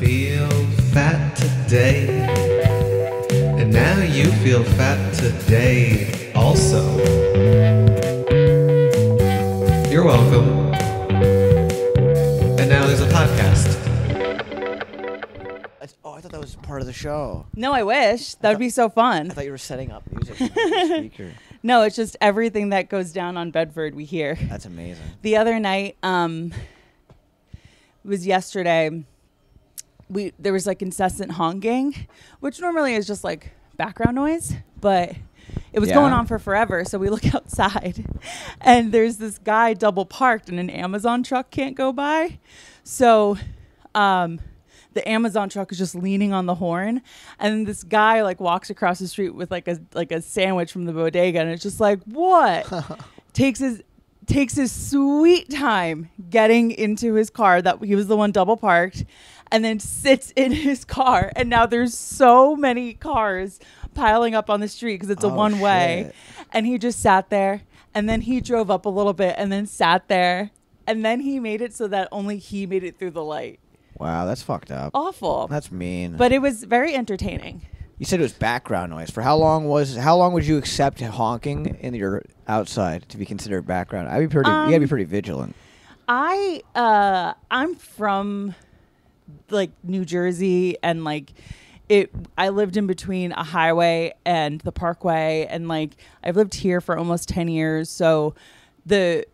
feel fat today. And now you feel fat today also. You're welcome. And now there's a podcast. I thought that was part of the show. No, I wish. That would be so fun. I thought you were setting up music on the speaker. No, it's just everything that goes down on Bedford we hear. That's amazing. The other night, it was yesterday, there was like incessant honking, which normally is just like background noise, but it was going on for forever. So we look outside and there's this guy double parked and an Amazon truck can't go by. So the Amazon truck is just leaning on the horn, and this guy like walks across the street with like a sandwich from the bodega, and it's just like, what? takes his sweet time getting into his car, that he was the one double parked, and then sits in his car, and now there's so many cars piling up on the street because it's a one way, and he just sat there, and then he drove up a little bit and then sat there, and then he made it so that only he made it through the light. Wow, that's fucked up. Awful. That's mean. But it was very entertaining. You said it was background noise. For how long would you accept honking in your outside to be considered background? You gotta be pretty vigilant. I'm from like New Jersey, and like I lived in between a highway and the parkway, and like I've lived here for almost 10 years, so the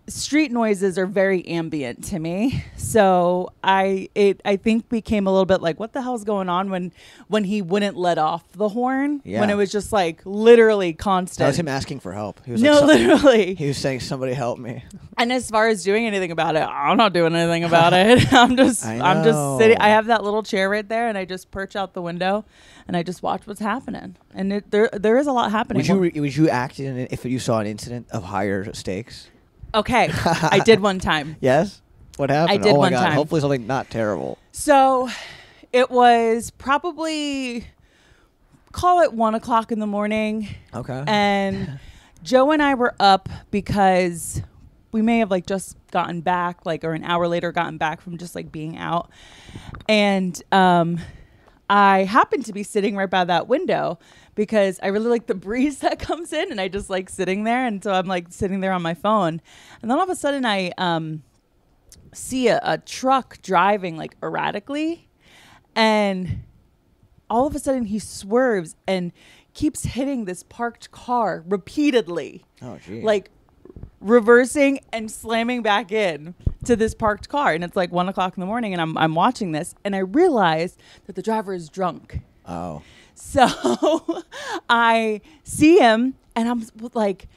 street noises are very ambient to me. So I think became a little bit like, what the hell's going on when he wouldn't let off the horn, when it was just like literally constant. That was him asking for help. He was literally. He was saying, somebody help me. And as far as doing anything about it, I'm not doing anything about it. I'm just sitting. I have that little chair right there, and I just perch out the window and I just watch what's happening. And there is a lot happening. Would you act in it if you saw an incident of higher stakes? Okay, I did one time. Yes? What happened? I did one God. time. Hopefully something not terrible. So it was probably, call it 1 o'clock in the morning. Okay. And Joe and I were up because we may have like just gotten back, or an hour later gotten back from just like being out. And I happened to be sitting right by that window because I really like the breeze that comes in, and I just like sitting there. And so I'm like sitting there on my phone. And then all of a sudden I see a truck driving like erratically. And all of a sudden he swerves and keeps hitting this parked car repeatedly. Oh, geez. Like reversing and slamming back in to this parked car. And it's like 1 o'clock in the morning, and I'm watching this, and I realize that the driver is drunk. Oh. So I see him, and I'm like,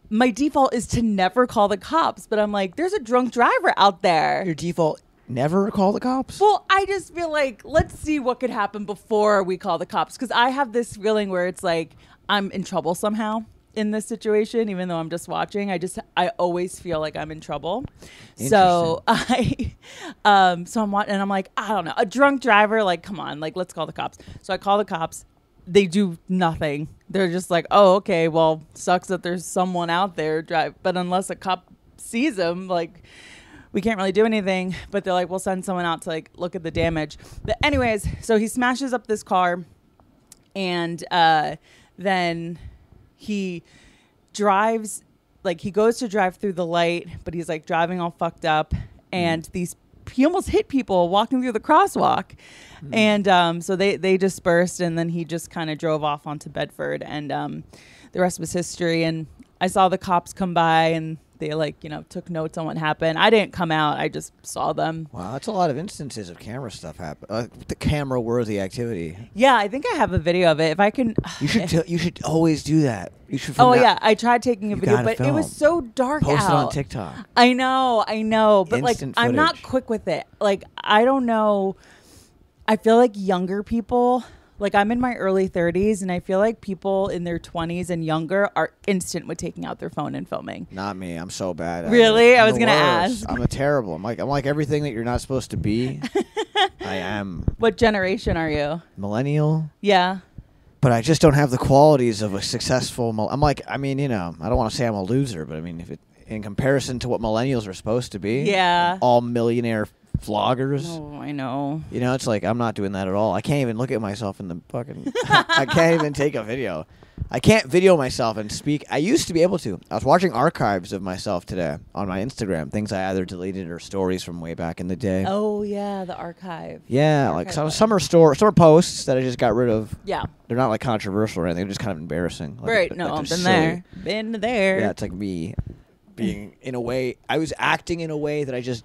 my default is to never call the cops, but I'm like, there's a drunk driver out there. Your default, never call the cops? Well, I just feel like, let's see what could happen before we call the cops. Because I have this feeling where it's like I'm in trouble somehow in this situation, even though I'm just watching. I always feel like I'm in trouble. So I'm watching, and I'm like, I don't know, a drunk driver, like, come on, like, let's call the cops. So I call the cops. They do nothing. They're just like, oh, okay, well, sucks that there's someone out there but unless a cop sees him, like, we can't really do anything. But they're like, we'll send someone out to like look at the damage. But anyways, so he smashes up this car, and then he drives, like, he goes to drive through the light, but he's like driving all fucked up, and he almost hit people walking through the crosswalk. And so they dispersed, and then he just kind of drove off onto Bedford, and the rest was history. And I saw the cops come by, and they took notes on what happened. I didn't come out. I just saw them. Wow, that's a lot of instances of camera stuff happen. The camera-worthy activity. Yeah, I think I have a video of it. If I can, you should always do that. You should. I tried taking a video, but it was so dark out. Post it on TikTok. I know, but Instant I'm not footage. quick with it. Like, I don't know. I feel like younger people. Like, I'm in my early 30s, and I feel like people in their 20s and younger are instant with taking out their phone and filming. Not me. I'm so bad. Really? I was going to ask. I'm terrible. I'm like everything that you're not supposed to be. I am. What generation are you? Millennial. Yeah. But I just don't have the qualities of a successful. I don't want to say I'm a loser, but I mean, in comparison to what millennials are supposed to be, Yeah. all millionaire vloggers. Oh, I know. You know, it's like I'm not doing that at all. I can't even look at myself in the fucking. I can't even take a video. I can't video myself and speak. I used to be able to. I was watching archives of myself today on my Instagram, things I either deleted or stories from way back in the day. Oh yeah, the archive. Yeah, The like archive some button. summer posts that I just got rid of. Yeah. They're not like controversial or anything. They're just kind of embarrassing. Like, Right. like No, they're I've been silly. there. Been there. Yeah, it's like me being in a way. I was acting in a way that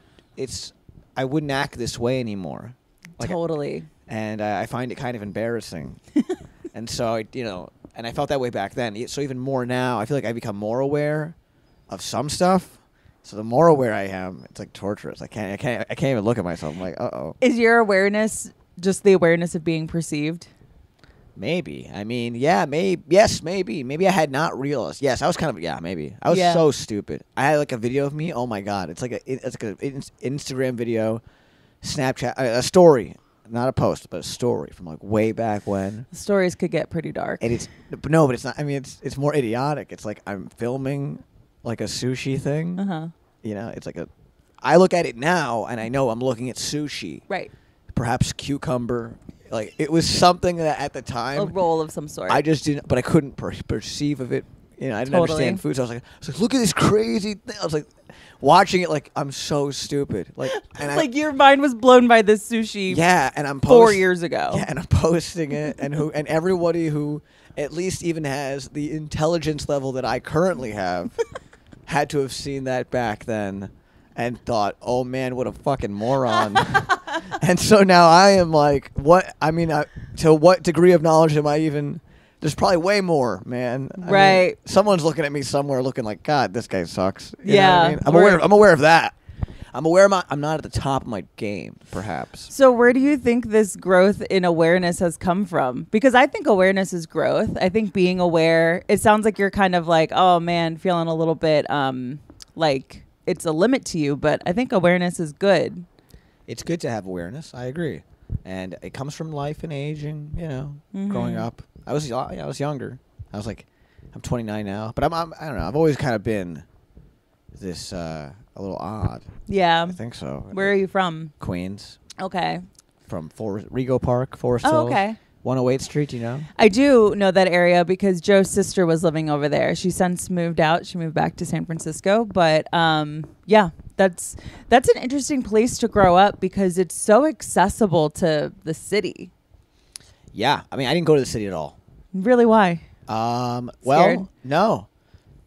I wouldn't act this way anymore. Like, Totally. and I find it kind of embarrassing. And so and I felt that way back then. So even more now, I feel like I become more aware of some stuff. So the more aware I am, it's like torturous. I can't even look at myself. I'm like, uh-oh. Is your awareness just the awareness of being perceived? Maybe. I mean, yeah, maybe. Yes, maybe. Maybe I had not realized. Yes, I was kind of. Yeah, maybe. I was Yeah. so stupid. I had like a video of me. Oh my god, it's like an Instagram video, Snapchat, a story, not a post, but a story from like way back when. The stories could get pretty dark. And but it's not. I mean, it's more idiotic. It's like I'm filming like a sushi thing. Uh-huh. You know, it's like I look at it now and I know I'm looking at sushi. Right. Perhaps cucumber. Like it was something that at the time A roll of some sort. I just didn't, but I couldn't perceive of it. You know, I didn't Totally. understand food. So I was like, look at this crazy thing. I was like, watching it like I'm so stupid. Like, and like your mind was blown by this sushi yeah, and I'm 4 years ago. Yeah, and I'm posting it, and everybody who at least even has the intelligence level that I currently have had to have seen that back then and thought, oh man, what a fucking moron. And so now I am like, what? I mean, to what degree of knowledge am I even? There's probably way more, man. I mean, Right. someone's looking at me somewhere, looking like, God, this guy sucks. You know what Yeah, I mean? I'm aware of that. I'm aware I'm not at the top of my game, perhaps. So where do you think this growth in awareness has come from? Because I think awareness is growth. I think being aware, it sounds like you're kind of like, oh man, feeling a little bit like it's a limit to you, but I think awareness is good. It's good to have awareness. I agree, and it comes from life and aging. You know, growing up. I was younger. I was like, I'm 29 now, but I don't know. I've always kind of been this a little odd. Yeah. I think so. Where are you from? Queens, Okay. from Rego Park, Forest Oh, Hills. okay. 108th Street. You know. I do know that area because Joe's sister was living over there. She since moved out. She moved back to San Francisco. But yeah, that's an interesting place to grow up because it's so accessible to the city. Yeah, I mean, I didn't go to the city at all. Really, why? Well, Scared? no.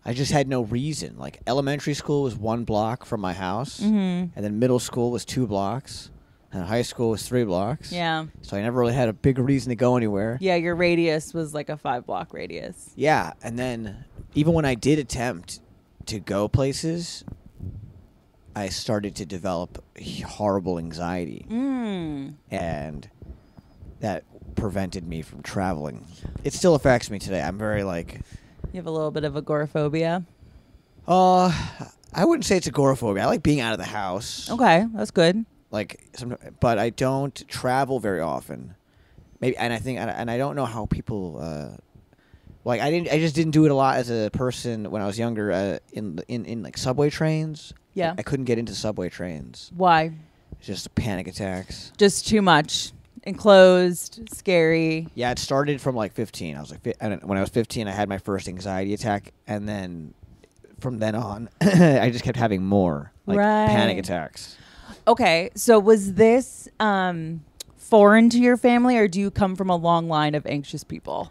I just had no reason. Like elementary school was 1 block from my house, and then middle school was 2 blocks, and high school was 3 blocks. Yeah. So I never really had a big reason to go anywhere. Yeah, your radius was like a 5-block radius. Yeah, and then even when I did attempt to go places, I started to develop horrible anxiety, and that prevented me from traveling. It still affects me today. I'm very like, You have a little bit of agoraphobia. I wouldn't say it's agoraphobia. I like being out of the house. Okay, that's good. Like, but I don't travel very often. Maybe, and I think, and I don't know how people. Like I just didn't do it a lot as a person when I was younger. In like subway trains. Yeah. I couldn't get into subway trains. Why? Just panic attacks. Just too much. Enclosed, scary. Yeah, it started from like 15. I was like, and when I was 15, I had my first anxiety attack, and then from then on, I just kept having more panic Right. attacks. Okay, so was this foreign to your family, or do you come from a long line of anxious people?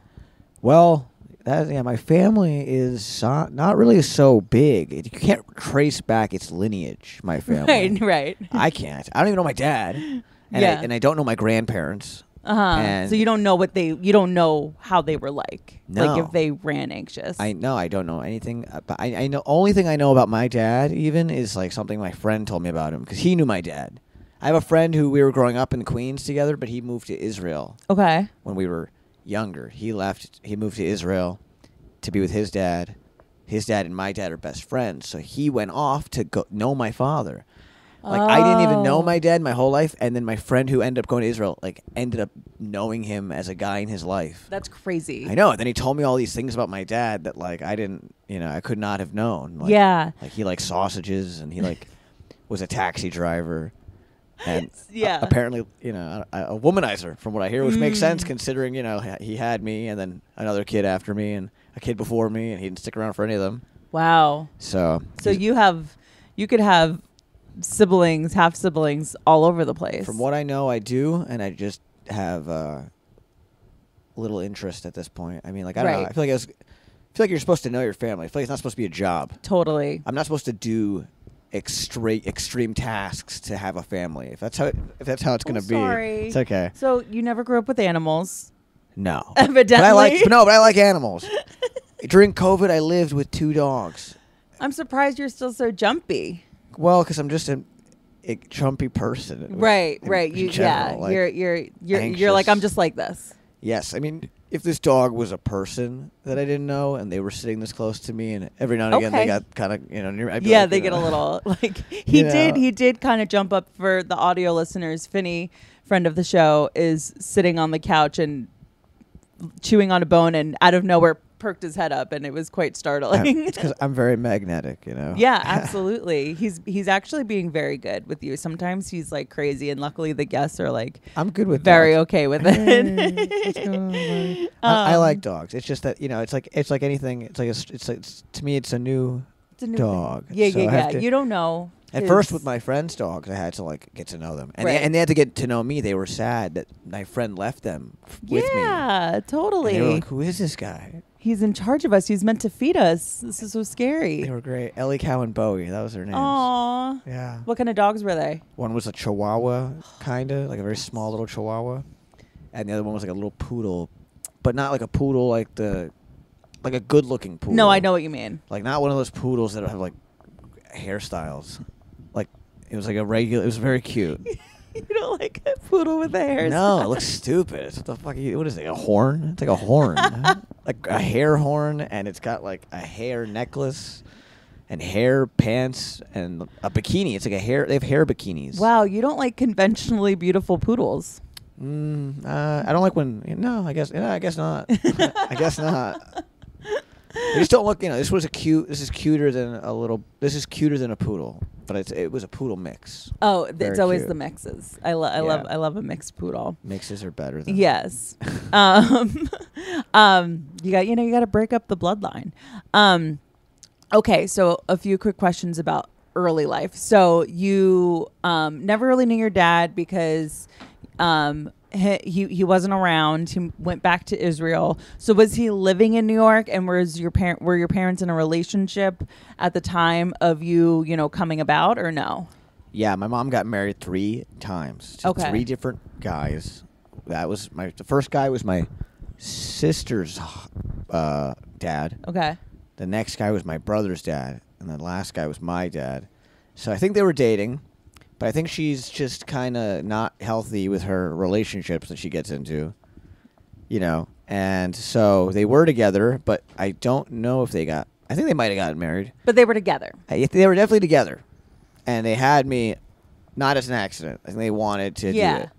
Well, my family is not really so big. You can't trace back its lineage. My family, Right. I can't. I don't even know my dad, and Yeah. I don't know my grandparents. And So you don't know you don't know how they were like. No. Like if they ran anxious. I don't know anything. But I know only thing I know about my dad even is like something my friend told me about him because he knew my dad. I have a friend who we were growing up in Queens together, but he moved to Israel Okay. when we were younger. He moved to Israel to be with his dad. His dad and my dad are best friends, so he went off to go know my father. Like I didn't even know my dad my whole life, and then my friend who ended up going to Israel ended up knowing him as a guy in his life. That's crazy. I know. And then he told me all these things about my dad that I didn't, I could not have known. Yeah. Like he liked sausages, and he was a taxi driver. And Yeah. apparently, a womanizer from what I hear, which makes sense considering, he had me and then another kid after me and a kid before me, and he didn't stick around for any of them. Wow. So you could have siblings, half siblings all over the place. from what I know, I do, and I just have little interest at this point. I mean, like, I don't know. Right. I feel like you're supposed to know your family. I feel like it's not supposed to be a job. Totally. I'm not supposed to do extreme tasks to have a family. If that's how it's gonna be, sorry. it's okay. So you never grew up with animals. No, Evidently. but I like animals. During COVID, I lived with 2 dogs. I'm surprised you're still so jumpy. Well, because I'm just a chumpy person. Right. in You general, like, you're like, anxious. I'm just like this. Yes, I mean, if this dog was a person that I didn't know and they were sitting this close to me, and every now and again they Okay. got kind of near, I'd be Yeah, like, they get a little like he You know. did kind of jump up for the audio listeners. Finney, friend of the show, is sitting on the couch and chewing on a bone, and out of nowhere perked his head up, and it was quite startling. It's because I'm very magnetic, Yeah, absolutely. He's actually being very good with you. Sometimes he's like crazy, and luckily the guests are like I'm good with very dogs. okay with Hey, it. what's going on, buddy? I like dogs. It's just that it's like anything. It's to me, it's a new It's a new dog. thing. Yeah, So I have to- You don't know. At first, with my friends' dogs, I had to like get to know them, and Right. they had to get to know me. They were sad that my friend left them with me. Yeah, And totally. they were like, "Who is this guy?" He's in charge of us. He's meant to feed us. This is so scary. They were great. Ellie, Cow, and Bowie. That was their names. Aww. Yeah. What kind of dogs were they? One was a Chihuahua, kinda like a very small little Chihuahua, and the other one was like a little poodle, but not like a poodle like a good-looking poodle. No, I know what you mean. Like not one of those poodles that have like hairstyles. Like it was like a regular. It was very cute. You don't like a poodle with a hair. No, it looks stupid. What the fuck? What is it? A horn? It's like a horn, like a hair horn, and it's got like a hair necklace, and hair pants, and a bikini. It's like a hair. They have hair bikinis. Wow, you don't like conventionally beautiful poodles. I don't like when. No, I guess. I guess not. I guess not. They just don't look. This was a cute. This is cuter than a little. This is cuter than a poodle, but it was a poodle mix. Oh, Very it's always cute. the mixes. I love a mixed poodle. Mixes are better than. Yes. You got to break up the bloodline. Okay, so a few quick questions about early life. So you never really knew your dad because he wasn't around. He went back to Israel. So was he living in New York, and were your parents in a relationship at the time of you coming about, or no? Yeah, my mom got married 3 times to Okay. 3 different guys. That was the first guy was my sister's dad. Okay. The next guy was my brother's dad, and the last guy was my dad. So I think they were dating, but I think she's just kind of not healthy with her relationships that she gets into, And so they were together, but I don't know if I think they might have gotten married. But they were together. They were definitely together, and they had me not as an accident. I think they wanted to do Yeah. it,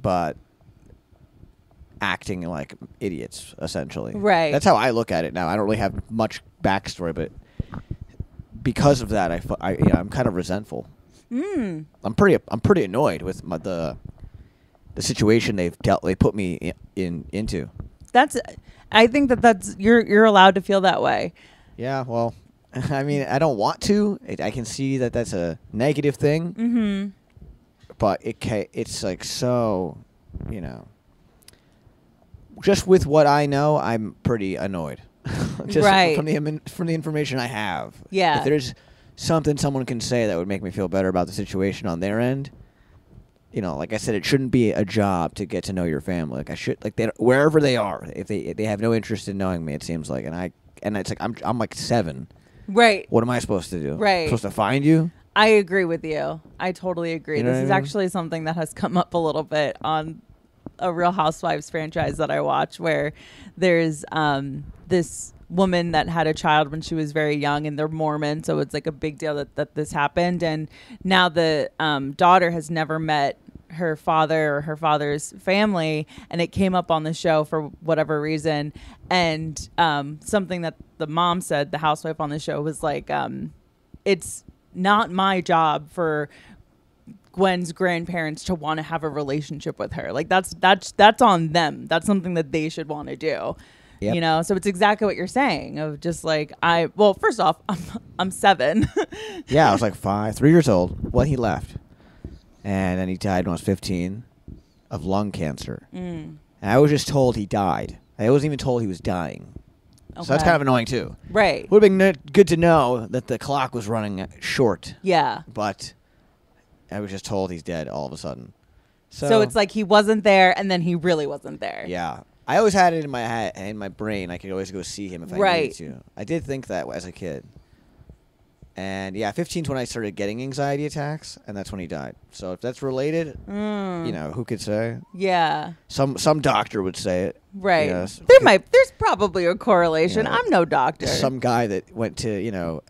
but acting like idiots, essentially. Right. That's how I look at it now. I don't really have much backstory, but because of that, I'm kind of resentful. I'm pretty annoyed with the situation they put me into. I think that's you're allowed to feel that way. Yeah, well, I mean, I don't want to. I can see that that's a negative thing. Mm-hmm. But it's like so, just with what I know, I'm pretty annoyed. Just Right. from the information I have. Yeah. If there's something someone can say that would make me feel better about the situation on their end, like I said, it shouldn't be a job to get to know your family. Like wherever they are, if they have no interest in knowing me, it seems like, and it's like I'm like 7. Right. What am I supposed to do? Right. Supposed to find you? I agree with you. I totally agree. You know This what is I mean? actually something that has come up a little bit on a Real Housewives franchise that I watch, where there's this woman that had a child when she was very young, and they're Mormon, so it's like a big deal that this happened. And now the daughter has never met her father or her father's family, and it came up on the show for whatever reason. And something that the mom said, the housewife on the show, was like, it's not my job for Gwen's grandparents to want to have a relationship with her. Like that's on them. That's something that they should want to do. Yep. You know, so it's exactly what you're saying of just like first off, I'm 7. Yeah, I was like 3 years old when he left. And then he died when I was 15 of lung cancer. And I was just told he died. I wasn't even told he was dying. So that's Okay. kind of annoying too. Right. Would have been good to know that the clock was running short. Yeah. But I was just told he's dead all of a sudden. So it's like he wasn't there and then he really wasn't there. Yeah. I always had it in my head, in my brain. I could always go see him if I Right. needed to. I did think that as a kid. And yeah, 15 is when I started getting anxiety attacks, and that's when he died. So if that's related, you know, who could say? Yeah. Some doctor would say it. Right. Yes. There's probably a correlation. Yeah. I'm no doctor. Some guy that went to, you know,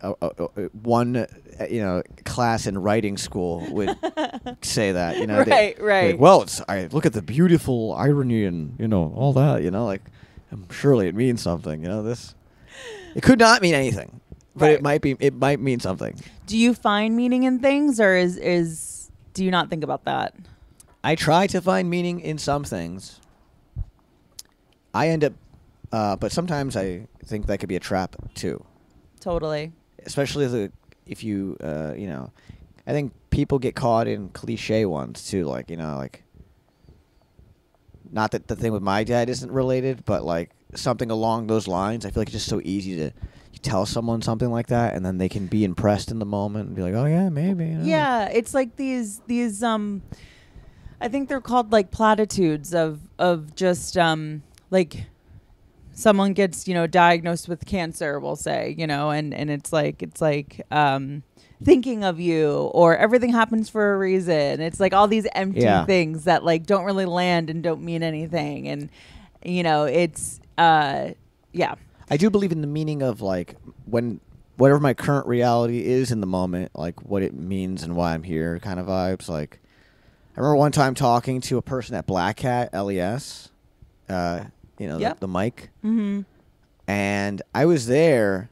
one, you know, class in writing school would say that, you know. Right, right. Like, well, I look at the beautiful irony and, you know, all that, you know, like, surely it means something, you know, this. It could not mean anything, but Right. it might mean something. Do you find meaning in things, or do you not think about that? I try to find meaning in some things. I end up, but sometimes I think that could be a trap too. Totally. Especially if you, you know, I think people get caught in cliche ones too, like, you know, like, not that the thing with my dad isn't related, but like something along those lines. I feel like it's just so easy to tell someone something like that, and then they can be impressed in the moment and be like, oh yeah, maybe. You know? Yeah, it's like these I think they're called like platitudes of just like someone gets, you know, diagnosed with cancer, we'll say, you know, and it's like thinking of you, or everything happens for a reason. It's like all these empty things that like don't really land and don't mean anything. And you know, it's yeah. I do believe in the meaning of like whatever my current reality is in the moment, like what it means and why I'm here kind of vibes. Like I remember one time talking to a person at Black Hat, LES, you know, Yep. the mic. Mm-hmm. And I was there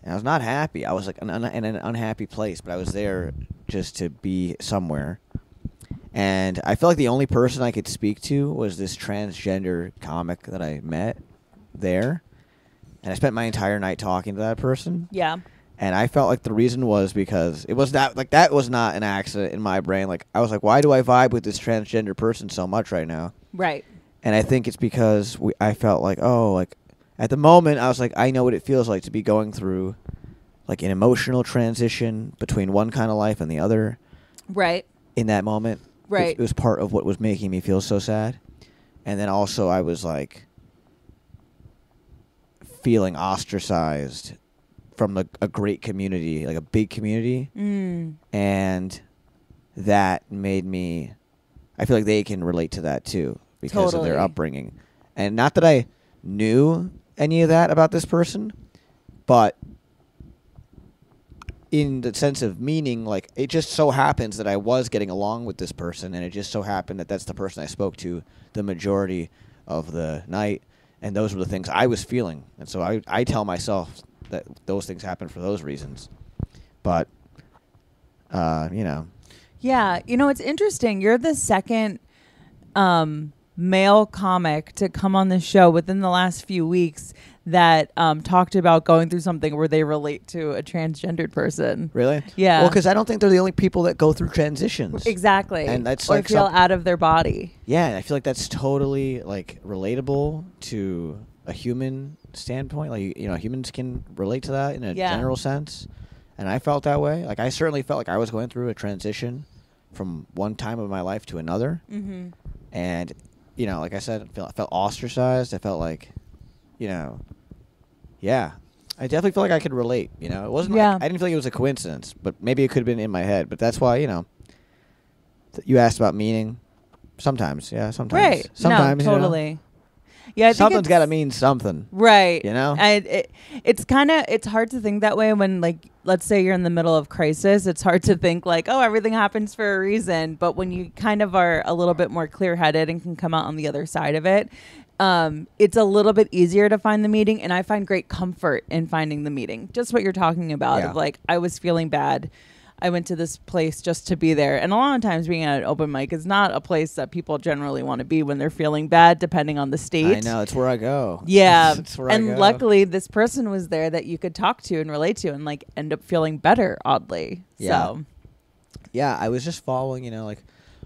and I was not happy. I was like in an unhappy place, but I was there just to be somewhere. And I felt like the only person I could speak to was this transgender comic that I met there. And I spent my entire night talking to that person. Yeah. And I felt like the reason was because it was that was not an accident in my brain. Like I was like, why do I vibe with this transgender person so much right now? Right. And I think it's because I felt like, oh, like at the moment I was like, I know what it feels like to be going through like an emotional transition between one kind of life and the other. Right. In that moment. Right. It was part of what was making me feel so sad. And then also I was like feeling ostracized from a great community, like a big community. And that made me, I feel like they can relate to that too because of their Totally. upbringing. And not that I knew any of that about this person, but in the sense of meaning, like it just so happens that I was getting along with this person, and it just so happened that that's the person I spoke to the majority of the night, and those were the things I was feeling. And so I tell myself that those things happen for those reasons. But, you know. Yeah, you know, it's interesting. You're the second male comic to come on the show within the last few weeks that talked about going through something where they relate to a transgendered person. Really? Yeah. Well, because I don't think they're the only people that go through transitions. Exactly. And that's or like feel out of their body. Yeah, and I feel like that's totally like relatable to a human standpoint. Like, you know, humans can relate to that in a general sense. And I felt that way. Like I certainly felt like I was going through a transition from one time of my life to another. Mm-hmm. And, you know, like I said, I felt ostracized. I felt like, you know, yeah. I definitely feel like I could relate, you know. It wasn't like, I didn't feel like it was a coincidence, but maybe it could have been in my head. But that's why, you know, you asked about meaning. Sometimes, yeah, sometimes. Right. Sometimes, no, totally. You know, Yeah, I think something's got to mean something. Right. You know? And it's kind of, it's hard to think that way when, like, let's say you're in the middle of crisis. It's hard to think like, oh, everything happens for a reason. But when you kind of are a little bit more clear-headed and can come out on the other side of it, it's a little bit easier to find the meaning. And I find great comfort in finding the meaning. Just what you're talking about of like, I was feeling bad. I went to this place just to be there. And a lot of times being at an open mic is not a place that people generally want to be when they're feeling bad, depending on the state. I know, it's where I go. Yeah. It's where I And go. luckily this person was there that you could talk to and relate to and like end up feeling better, oddly. Yeah. So Yeah, I was just following, like,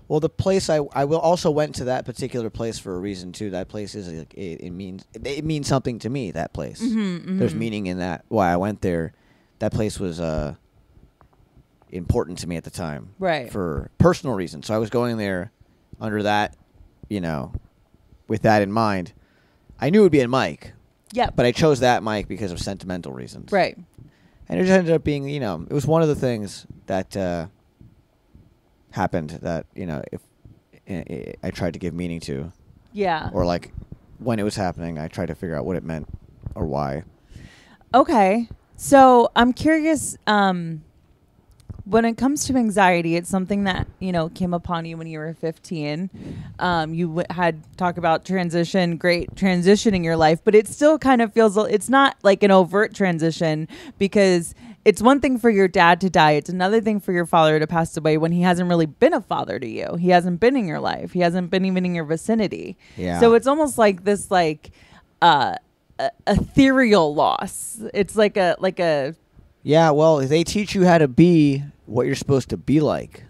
well, the place I will also went to that particular place for a reason too. That place is like, it means something to me. That place, there's meaning in that. Why I went there, that place was important to me at the time, Right. For personal reasons. So I was going there under that, with that in mind. I knew it would be a mic, yeah. but I chose that mic because of sentimental reasons, Right. And it just ended up being, it was one of the things that happened that if I tried to give meaning to, Yeah. or like when it was happening, I tried to figure out what it meant or why. Okay. So I'm curious, when it comes to anxiety, it's something that, came upon you when you were 15. You had talk about great transition in your life, but it still kind of feels, it's not like an overt transition because it's one thing for your dad to die. It's another thing for your father to pass away when he hasn't really been a father to you. He hasn't been in your life. He hasn't been even in your vicinity. Yeah. So it's almost like this, ethereal loss. It's like a Yeah, well, they teach you how to be what you're supposed to be like.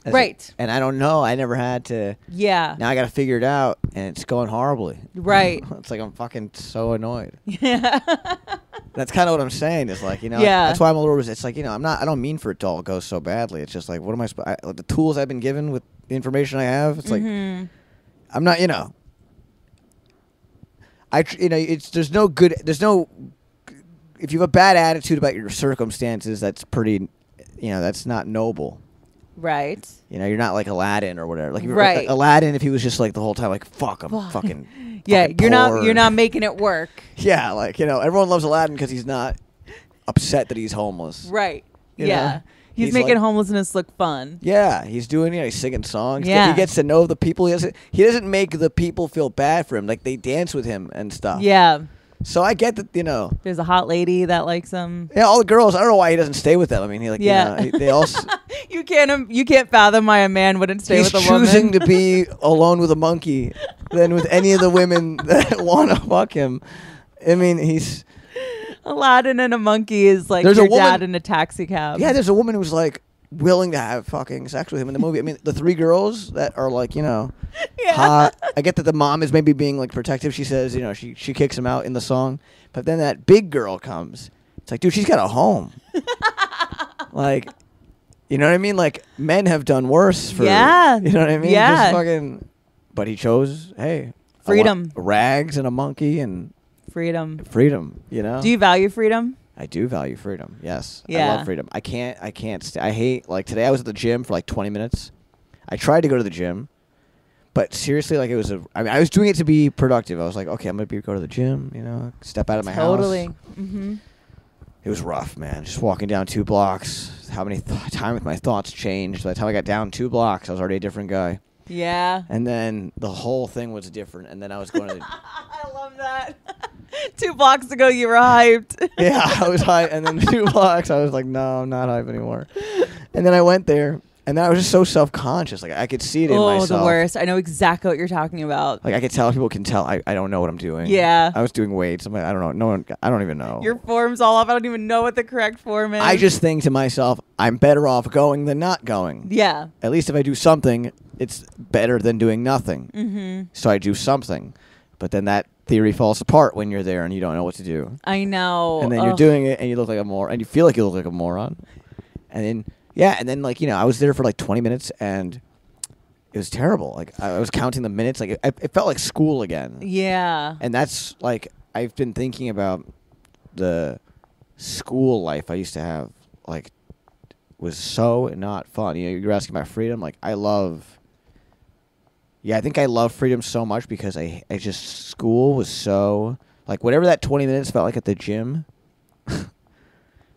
Right. And I don't know. I never had to. yeah. Now I got to figure it out, and it's going horribly. Right. It's like I'm fucking so annoyed. Yeah. That's kind of what I'm saying. Is like, Yeah. That's why I'm a little. It's like, I don't mean for it to all go so badly. It's just like, what am I supposed? The tools I've been given with the information I have. It's like, I'm not. There's no good. There's no. If you have a bad attitude about your circumstances, that's pretty. That's not noble. Right. You're not like Aladdin or whatever. Like Right. Aladdin, if he was just like the whole time, like fuck, I'm fucking. Yeah, fucking you're poor. not making it work. Yeah, like everyone loves Aladdin because he's not upset that he's homeless. Right. You yeah. know? He's He's making like- homelessness look fun. Yeah, he's doing. He's singing songs. Yeah. He gets to know the people. He doesn't make the people feel bad for him. Like they dance with him and stuff. Yeah. So I get that. There's a hot lady that likes him. Yeah, all the girls. I don't know why he doesn't stay with them. I mean, Yeah. they all. You can't fathom why a man wouldn't stay He's with a woman. choosing to be alone with a monkey than with any of the women that want to fuck him. I mean, he's. Aladdin and a monkey is like There's a your woman- dad in a taxi cab. Yeah, there's a woman who's like willing to have fucking sex with him in the movie. I mean, the three girls that are like, Yeah. hot. I get that the mom is maybe being like protective. She says, she kicks him out in the song, but then that big girl comes. It's like, dude, she's got a home. Like, you know what I mean? Like, men have done worse for. Yeah. You know what I mean? Yeah. Just fucking. But he chose, hey, I Freedom. want rags and a monkey and Freedom. freedom. Do you value freedom? I do value freedom. Yes. I Yeah. love freedom. I can't I hate, like, today I was at the gym for like 20 minutes. I tried to go to the gym, but seriously, like, I was doing it to be productive. I was like, okay, I'm going to go to the gym, step out of my Totally. house. Mm-hmm. It was rough, man. Just walking down 2 blocks. How many time my thoughts changed. By the time I got down 2 blocks, I was already a different guy. Yeah. And then the whole thing was different. And then I was going to I love that. 2 blocks ago, you were hyped. yeah, I was hype, and then 2 blocks, I was like, no, I'm not hype anymore. And then I went there, and then I was just so self-conscious. Like, I could see it in myself. Oh, the worst. I know exactly what you're talking about. Like, I could tell, people can tell I don't know what I'm doing. Yeah. I was doing weights. I'm like, I don't know. I don't even know. Your form's all off. I don't even know what the correct form is. I just think to myself, I'm better off going than not going. Yeah. At least if I do something, it's better than doing nothing. Mm-hmm. So I do something. But then that theory falls apart when you're there and you don't know what to do. I know. And then you're doing it and you look like a moron, and you feel like you look like a moron. And then, yeah, and then, like, I was there for like 20 minutes and it was terrible. Like, I was counting the minutes. Like, it felt like school again. Yeah. And that's, like, I've been thinking about the school life I used to have, like, was so not fun. You're asking about freedom. Like, I think I love freedom so much because I just, school was so, like, whatever that 20 minutes felt like at the gym,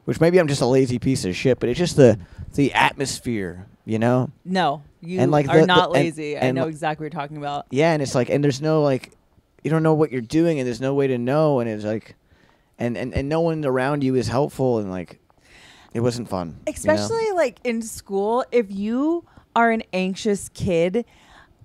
which maybe I'm just a lazy piece of shit, but it's just the atmosphere, No, you And, like, are the- not and- lazy. I and know li- exactly what you're talking about. Yeah, and it's like, and there's no, like, you don't know what you're doing, and there's no way to know, and it's like, and no one around you is helpful, and like, It wasn't fun. you know? Especially like in school, if you are an anxious kid,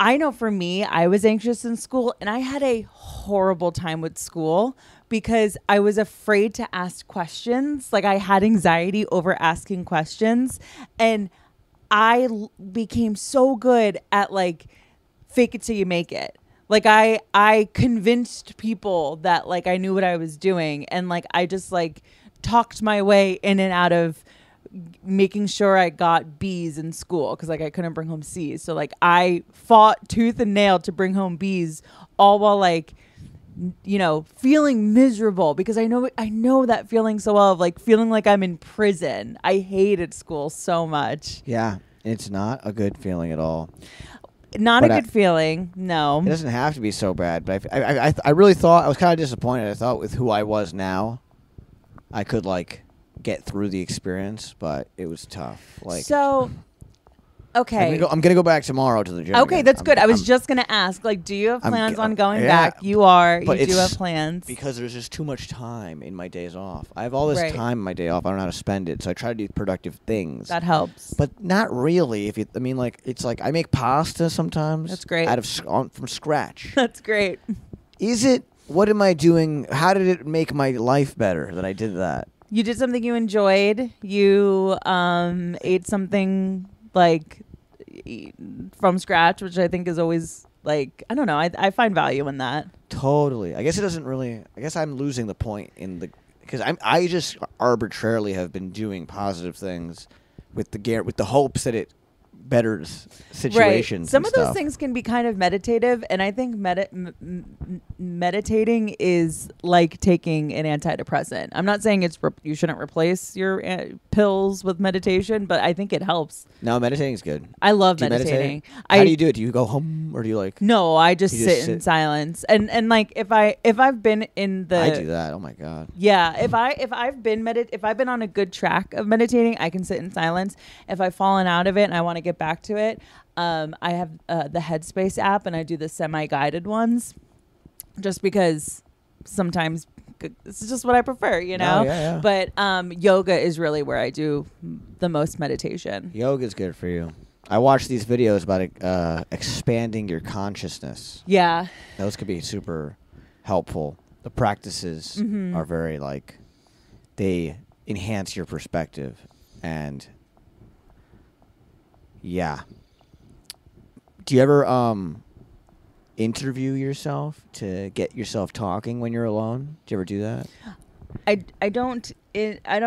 I know for me, I was anxious in school and I had a horrible time with school because I was afraid to ask questions. Like I had anxiety over asking questions, and I became so good at like fake it till you make it. Like I convinced people that like I knew what I was doing, and like I just like talked my way in and out of making sure I got B's in school because like I couldn't bring home C's. So like I fought tooth and nail to bring home B's, all while like feeling miserable because I know that feeling so well of like feeling like I'm in prison. I hated school so much. Yeah, it's not a good feeling at all. Not But a good feeling. No. It doesn't have to be so bad, but I really thought I was kind of disappointed. I thought with who I was now, I could like get through the experience, but it was tough. Like So, okay. I'm gonna go back tomorrow to the gym. Okay, again. that's good. I was I'm- just going to ask, like, do you have I'm plans g- on going yeah, back? You are. You but do it's have plans. because there's just too much time in my days off. I have all this Right. time in my day off. I don't know how to spend it, so I try to do productive things. That helps. But not really. It's like I make pasta sometimes. That's great. From scratch. That's great. Is it? What am I doing? How did it make my life better that I did that? You did something you enjoyed. You ate something like from scratch, which I think is always like, I don't know. I find value in that. Totally. I guess it doesn't really. I guess I'm losing the point in the because I just arbitrarily have been doing positive things with the hopes that it betters situations. Right. Some and of those stuff. things can be kind of meditative, and I think meditating is like taking an antidepressant. I'm not saying you shouldn't replace your pills with meditation, but I think it helps. No, meditating's good. I love Do you meditating. meditate? How do you do it? Do you go home or do you like? No, I just You just sit in sit? silence, and like if I've been in the I do that. Oh my god. Yeah, if I've been on a good track of meditating, I can sit in silence. If I've fallen out of it and I want to get back to it, I have the Headspace app, and I do the semi-guided ones, just because sometimes it's just what I prefer, you know. Oh, yeah. But yoga is really where I do the most meditation. Yoga's good for you. I watch these videos about expanding your consciousness. Yeah, Those could be super helpful. The practices Mm-hmm. are very like they enhance your perspective and yeah. Do you ever interview yourself to get yourself talking when you're alone? Do you ever do that? I don't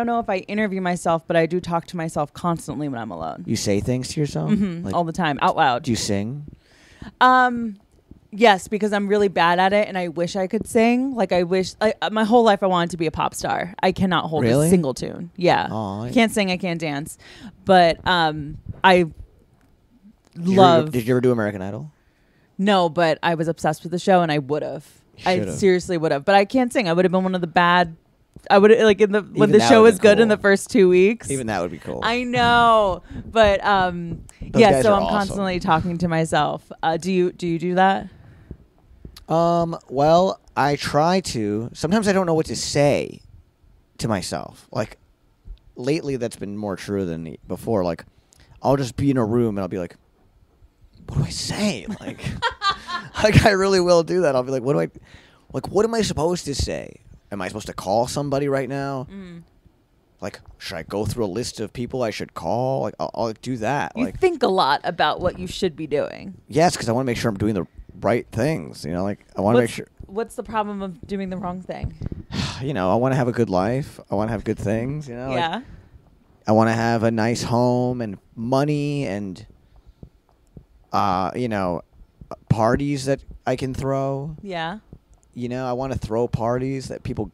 know if I interview myself, but I do talk to myself constantly when I'm alone. You say things to yourself? Mhm, all the time, out loud. Do you sing? Yes, because I'm really bad at it, and I wish I could sing. Like my whole life I wanted to be a pop star. I cannot hold Really? a single tune. Yeah, Aw. I can't sing, I can't dance, but I love. Did you ever do American Idol? No, but I was obsessed with the show, and I would have. I Should've. seriously would have, but I can't sing. I would have been one of the bad. I would like when Even the that show would've was been good in cool. the first 2 weeks. Even that would be cool. I know, but Those yeah. guys So are I'm awesome. constantly talking to myself. Do you do that? Well, I try to. Sometimes I don't know what to say to myself. Like, lately that's been more true than before. Like, I'll just be in a room and I'll be like, what do I say? Like, like I really will do that. I'll be like, what am I supposed to say? Am I supposed to call somebody right now? Like, should I go through a list of people I should call? Like, I'll do that. You Like, think a lot about what you should be doing. yes, because I want to make sure I'm doing the right things. You know, like I want to make sure. What's the problem of doing the wrong thing? You know, I want to have a good life. I want to have good things. You know, like, Yeah. I want to have a nice home and money and, parties that I can throw. Yeah. You know, I want to throw parties that people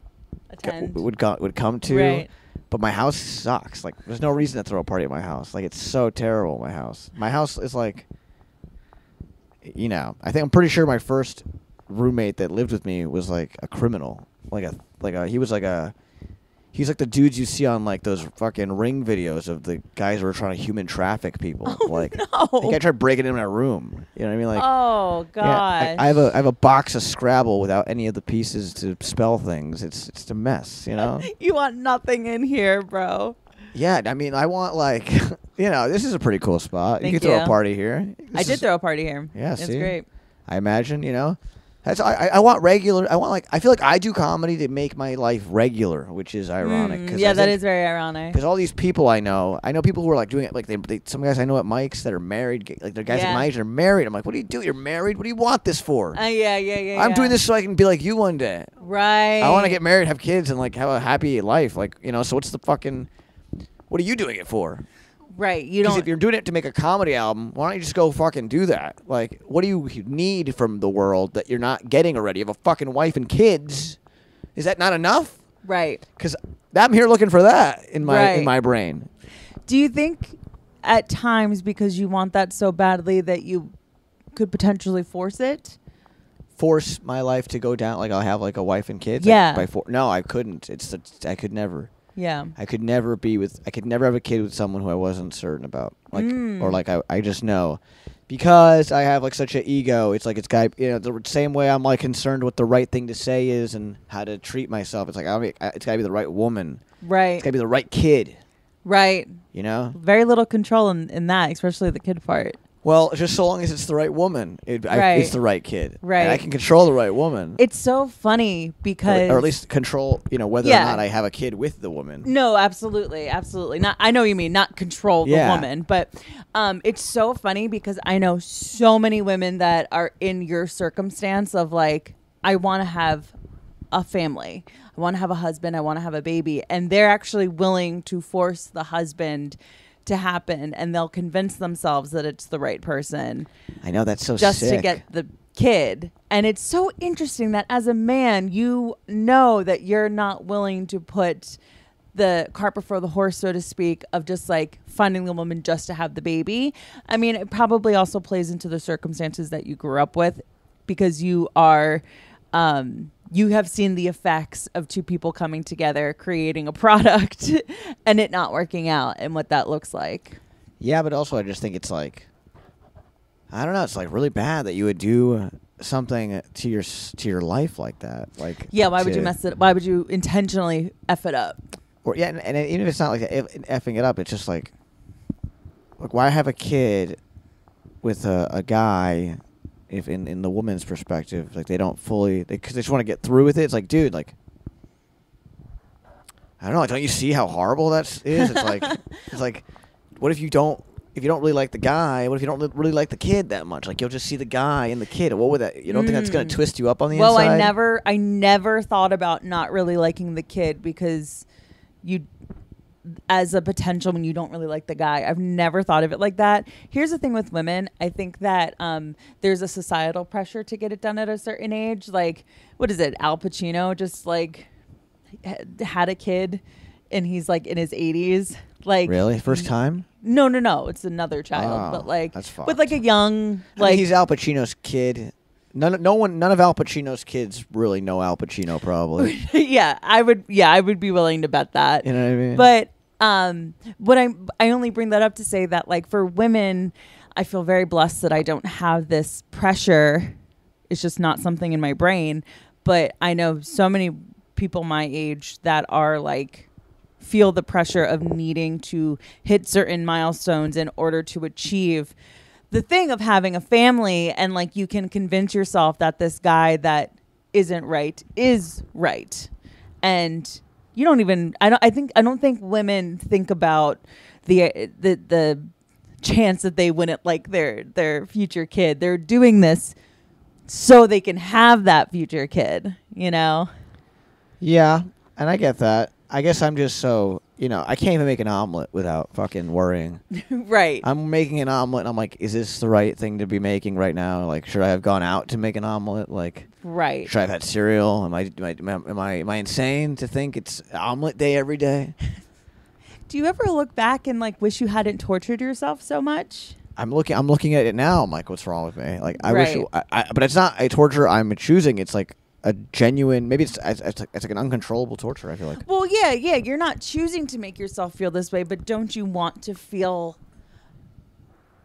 Attend. would come to. Right. But my house sucks. Like, there's no reason to throw a party at my house. Like, it's so terrible. My house is like, you know, I'm pretty sure my first roommate that lived with me was like a criminal. He's like the dudes you see on like those fucking Ring videos of the guys who are trying to human traffic people. Oh, like, no. the guy tried breaking into my room. You know what I mean? Like, Oh yeah, God. I have a box of Scrabble without any of the pieces to spell things. It's a mess. You know. You want nothing in here, bro. Yeah, I mean, I want like, this is a pretty cool spot. Thank you can throw you. a party here. I did throw a party here. Yeah, it's see? great. I imagine, that's I want regular. I feel like I do comedy to make my life regular, which is ironic. Yeah, that is very ironic. Because all these people I know people who are like doing it, like some guys I know at Mike's that are married, like they're guys at my age that are married. I'm like, what do you do? You're married. What do you want this for? Yeah. I'm doing this so I can be like you one day. Right. I want to get married, have kids, and like have a happy life. Like so what's the fucking? What are you doing it for? Right. You Because don't. if you're doing it to make a comedy album, why don't you just go fucking do that? Like, what do you need from the world that you're not getting already? You have a fucking wife and kids. Is that not enough? Right. Because I'm here looking for that in my Right. in my brain. Do you think at times because you want that so badly that you could potentially force it? Force my life to go down like I'll have like a wife and kids. Yeah. No, I couldn't. I could never. Yeah. I could never have a kid with someone who I wasn't certain about. Like or like I just know. Because I have like such an ego, it's like the same way I'm like concerned what the right thing to say is and how to treat myself. It's like it's gotta be the right woman. Right. It's gotta be the right kid. Right. Very little control in that, especially the kid part. Well, just so long as it's the right woman, Right. it's the right kid. Right. And I can control the right woman. It's so funny because, or at least control, whether or not I have a kid with the woman. No, absolutely, absolutely. Not. I know what you mean, not control the woman, but it's so funny because I know so many women that are in your circumstance of like, I want to have a family, I want to have a husband, I want to have a baby, and they're actually willing to force the husband to happen, and they'll convince themselves that it's the right person. I know, that's so just sick. to get the kid. And it's so interesting that as a man, you know that you're not willing to put the cart before the horse, so to speak, of just like finding the woman just to have the baby. I mean, it probably also plays into the circumstances that you grew up with, because you are you have seen the effects of two people coming together, creating a product and it not working out, and what that looks like. Yeah, but also I just think it's like, I don't know, it's like really bad that you would do something to your life like that. Like, yeah, why would you mess it? Why would you intentionally F it up? Or and even if it's not like effing it up, it's just like why have a kid with a guy if in the woman's perspective, like they don't fully, because they just want to get through with it. It's like, dude, like, I don't know, like, don't you see how horrible that is? It's like, what if you don't really like the guy? What if you don't really like the kid that much? Like, you'll just see the guy and the kid. What would that? You don't think that's gonna twist you up on the inside? Well, I never thought about not really liking the kid, because you, as a potential when you don't really like the guy. I've never thought of it like that. Here's the thing with women. I think that there's a societal pressure to get it done at a certain age. Like, what is it? Al Pacino just like had a kid and he's like in his 80s. Like, really? First time? No. It's another child, but like that's with like a young, like, I mean, he's Al Pacino's kid. None of Al Pacino's kids really know Al Pacino, probably. Yeah, I would be willing to bet that. You know what I mean? But what I only bring that up to say that, like, for women, I feel very blessed that I don't have this pressure. It's just not something in my brain. But I know so many people my age that are like, feel the pressure of needing to hit certain milestones in order to achieve the thing of having a family. And like, you can convince yourself that this guy that isn't right is right. And you don't even, I don't think women think about the chance that they wouldn't like their future kid. They're doing this so they can have that future kid, you know? Yeah, and I get that. I guess I'm just so, I can't even make an omelet without fucking worrying. Right. I'm making an omelet and I'm like, is this the right thing to be making right now? Like, should I have gone out to make an omelet? Like, right. Should I have had cereal? Am I insane to think it's omelet day every day? Do you ever look back and like wish you hadn't tortured yourself so much? I'm looking at it now. I'm like, what's wrong with me? Like, I right. wish, but it's not a torture I'm choosing. It's like a genuine, maybe it's like an uncontrollable torture, I feel like. Well, yeah, you're not choosing to make yourself feel this way, but don't you want to feel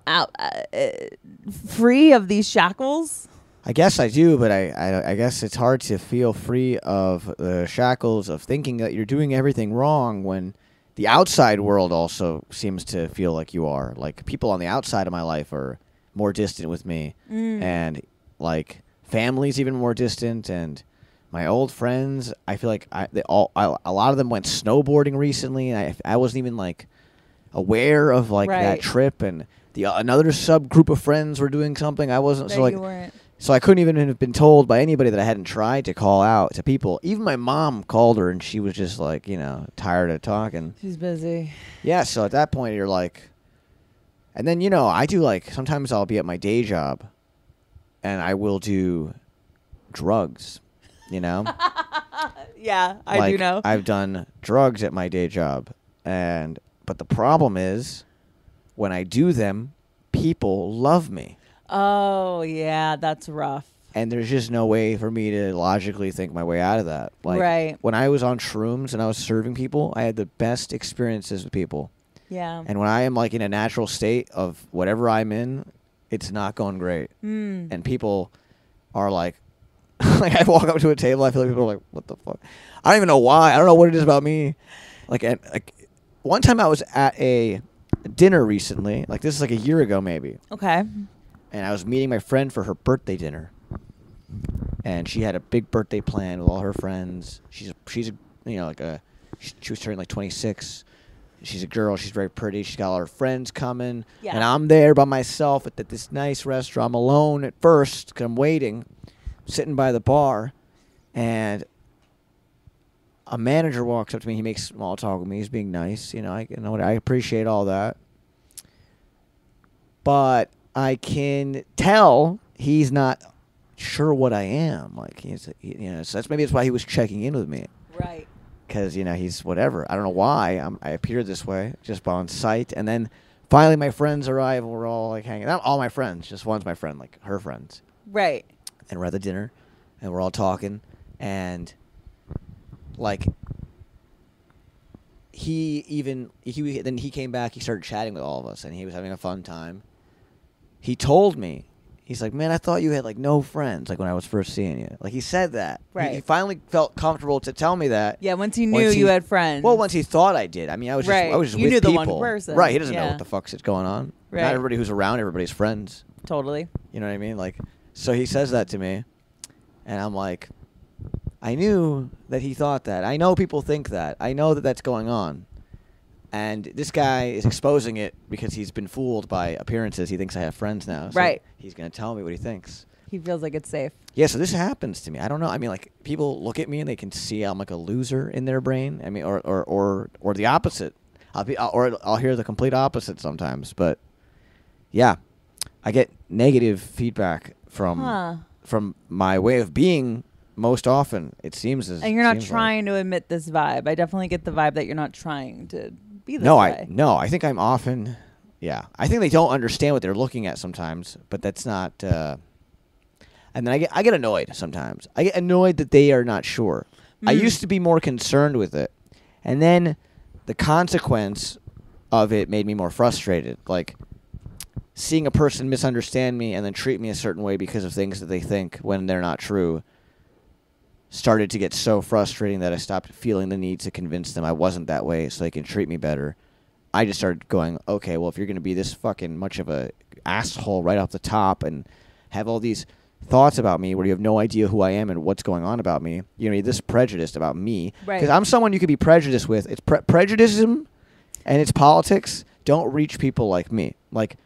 out free of these shackles? I guess I do, but I guess it's hard to feel free of the shackles of thinking that you're doing everything wrong when the outside world also seems to feel like you are. Like people on the outside of my life are more distant with me, and like family's even more distant. And my old friends, I feel like a lot of them went snowboarding recently, and I wasn't even like aware of like that Right. trip. And another subgroup of friends were doing something I wasn't. That So like, you weren't. so I couldn't even have been told by anybody that I hadn't tried to call out to people. Even my mom called her, and she was just like, tired of talking. She's busy. Yeah, so at that point, you're like... And then, I do, like... Sometimes I'll be at my day job, and I will do drugs, Yeah, I like, do know. I've done drugs at my day job. But the problem is, when I do them, people love me. Oh, yeah, that's rough. And there's just no way for me to logically think my way out of that. Like, Right. when I was on shrooms and I was serving people, I had the best experiences with people. Yeah. And when I am like in a natural state of whatever I'm in, it's not going great. And people are like, like I walk up to a table, I feel like people are like, what the fuck? I don't even know why. I don't know what it is about me. Like one time I was at a dinner recently, like this is like a year ago maybe. Okay. And I was meeting my friend for her birthday dinner. And she had a big birthday plan with all her friends. She's she was turning like 26. She's a girl. She's very pretty. She's got all her friends coming. Yeah. And I'm there by myself at this nice restaurant. I'm alone at first because I'm waiting, sitting by the bar. And a manager walks up to me. He makes small talk with me. He's being nice. I appreciate all that. But I can tell he's not sure what I am. Like so that's why he was checking in with me. Right. Because he's whatever. I don't know why I appeared this way just on sight. And then finally my friends arrive and we're all like hanging. Not all my friends, just one's my friend, like her friends. Right. And we're at the dinner and we're all talking and like then he came back. He started chatting with all of us and he was having a fun time. He told me. He's like, man, I thought you had, like, no friends, like, when I was first seeing you. Like, he said that. Right. He finally felt comfortable to tell me that. Yeah, once he knew you had friends. Well, once he thought I did. I mean, I was Right. just You with knew the people. one person. Right, he doesn't know Yeah. what the fuck's going on. Right. Not everybody who's around everybody's friends. Totally. You know what I mean? Like, so he says that to me, and I'm like, I knew that he thought that. I know people think that. I know that that's going on. And this guy is exposing it because he's been fooled by appearances. He thinks I have friends now. So Right. he's going to tell me what he thinks. He feels like it's safe. Yeah, so this happens to me. I don't know. I mean, like, people look at me and they can see I'm like a loser in their brain. I mean, or the opposite. I'll hear the complete opposite sometimes. But yeah, I get negative feedback from my way of being most often. It seems as And you're not seems like. trying to emit this vibe. I definitely get the vibe that you're not trying to be this No, way. I think I'm often. Yeah, I think they don't understand what they're looking at sometimes, but that's not. And then I get annoyed sometimes. I get annoyed that they are not sure. I used to be more concerned with it, and then the consequence of it made me more frustrated. Like seeing a person misunderstand me and then treat me a certain way because of things that they think when they're not true started to get so frustrating that I stopped feeling the need to convince them I wasn't that way so they can treat me better. I just started going, okay, well, if you're going to be this fucking much of a asshole right off the top and have all these thoughts about me where you have no idea who I am and what's going on about me, you're this prejudiced about me. Right. Because I'm someone you could be prejudiced with. It's prejudice and its politics don't reach people like me. Like,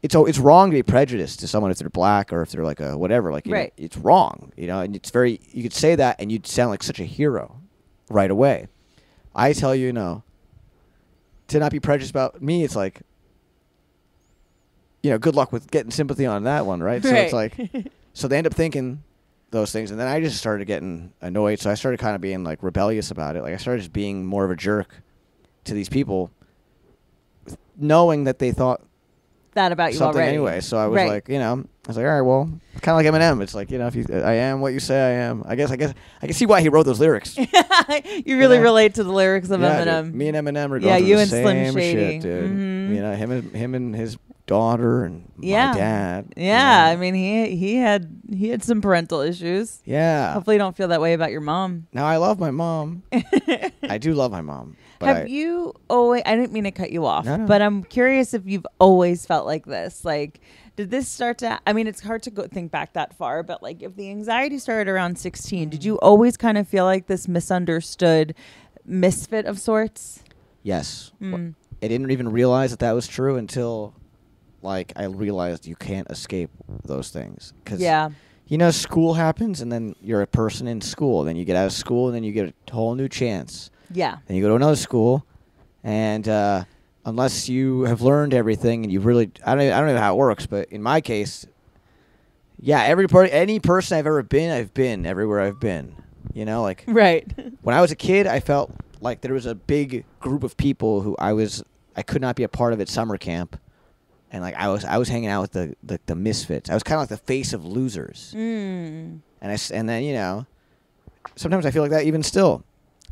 it's wrong to be prejudiced to someone if they're black or if they're like a whatever. Like, Right. It's wrong, and it's very, you could say that and you'd sound like such a hero right away. I tell you, to not be prejudiced about me, it's like, good luck with getting sympathy on that one, right? So it's like, so they end up thinking those things, and then I just started getting annoyed. So I started kind of being like rebellious about it. Like I started just being more of a jerk to these people, knowing that they thought That about you something already. anyway. So I was Right. like, I was like, all right, well, kind of like Eminem. It's like, if I am what you say I am. I guess I can see why he wrote those lyrics. You really know? relate to the lyrics of Yeah, Eminem. dude. Me and Eminem are going Yeah, through you the and Slim same Shady. shit, dude. Mhm. Him and his daughter and Yeah. my dad. Yeah, I mean he had some parental issues. Yeah. Hopefully you don't feel that way about your mom. Now I love my mom. I do love my mom. But Have you always, I didn't mean to cut you off, No, no. but I'm curious if you've always felt like this. Like, did this start to, I mean, it's hard to think back that far, but like if the anxiety started around 16, did you always kind of feel like this misunderstood misfit of sorts? Yes. Mm. I didn't even realize that was true until, like, I realized you can't escape those things. 'Cause, Yeah. you know, school happens, and then you're a person in school. Then you get out of school, and then you get a whole new chance. Yeah. Then you go to another school, and unless you have learned everything, and you really, I don't know how it works, but in my case, yeah, any person I've ever been, I've been everywhere I've been. You know, like Right. when I was a kid, I felt like there was a big group of people who I could not be a part of at summer camp, and like I was hanging out with the misfits. I was kind of like the face of losers, Mm. and then, you know, sometimes I feel like that even still,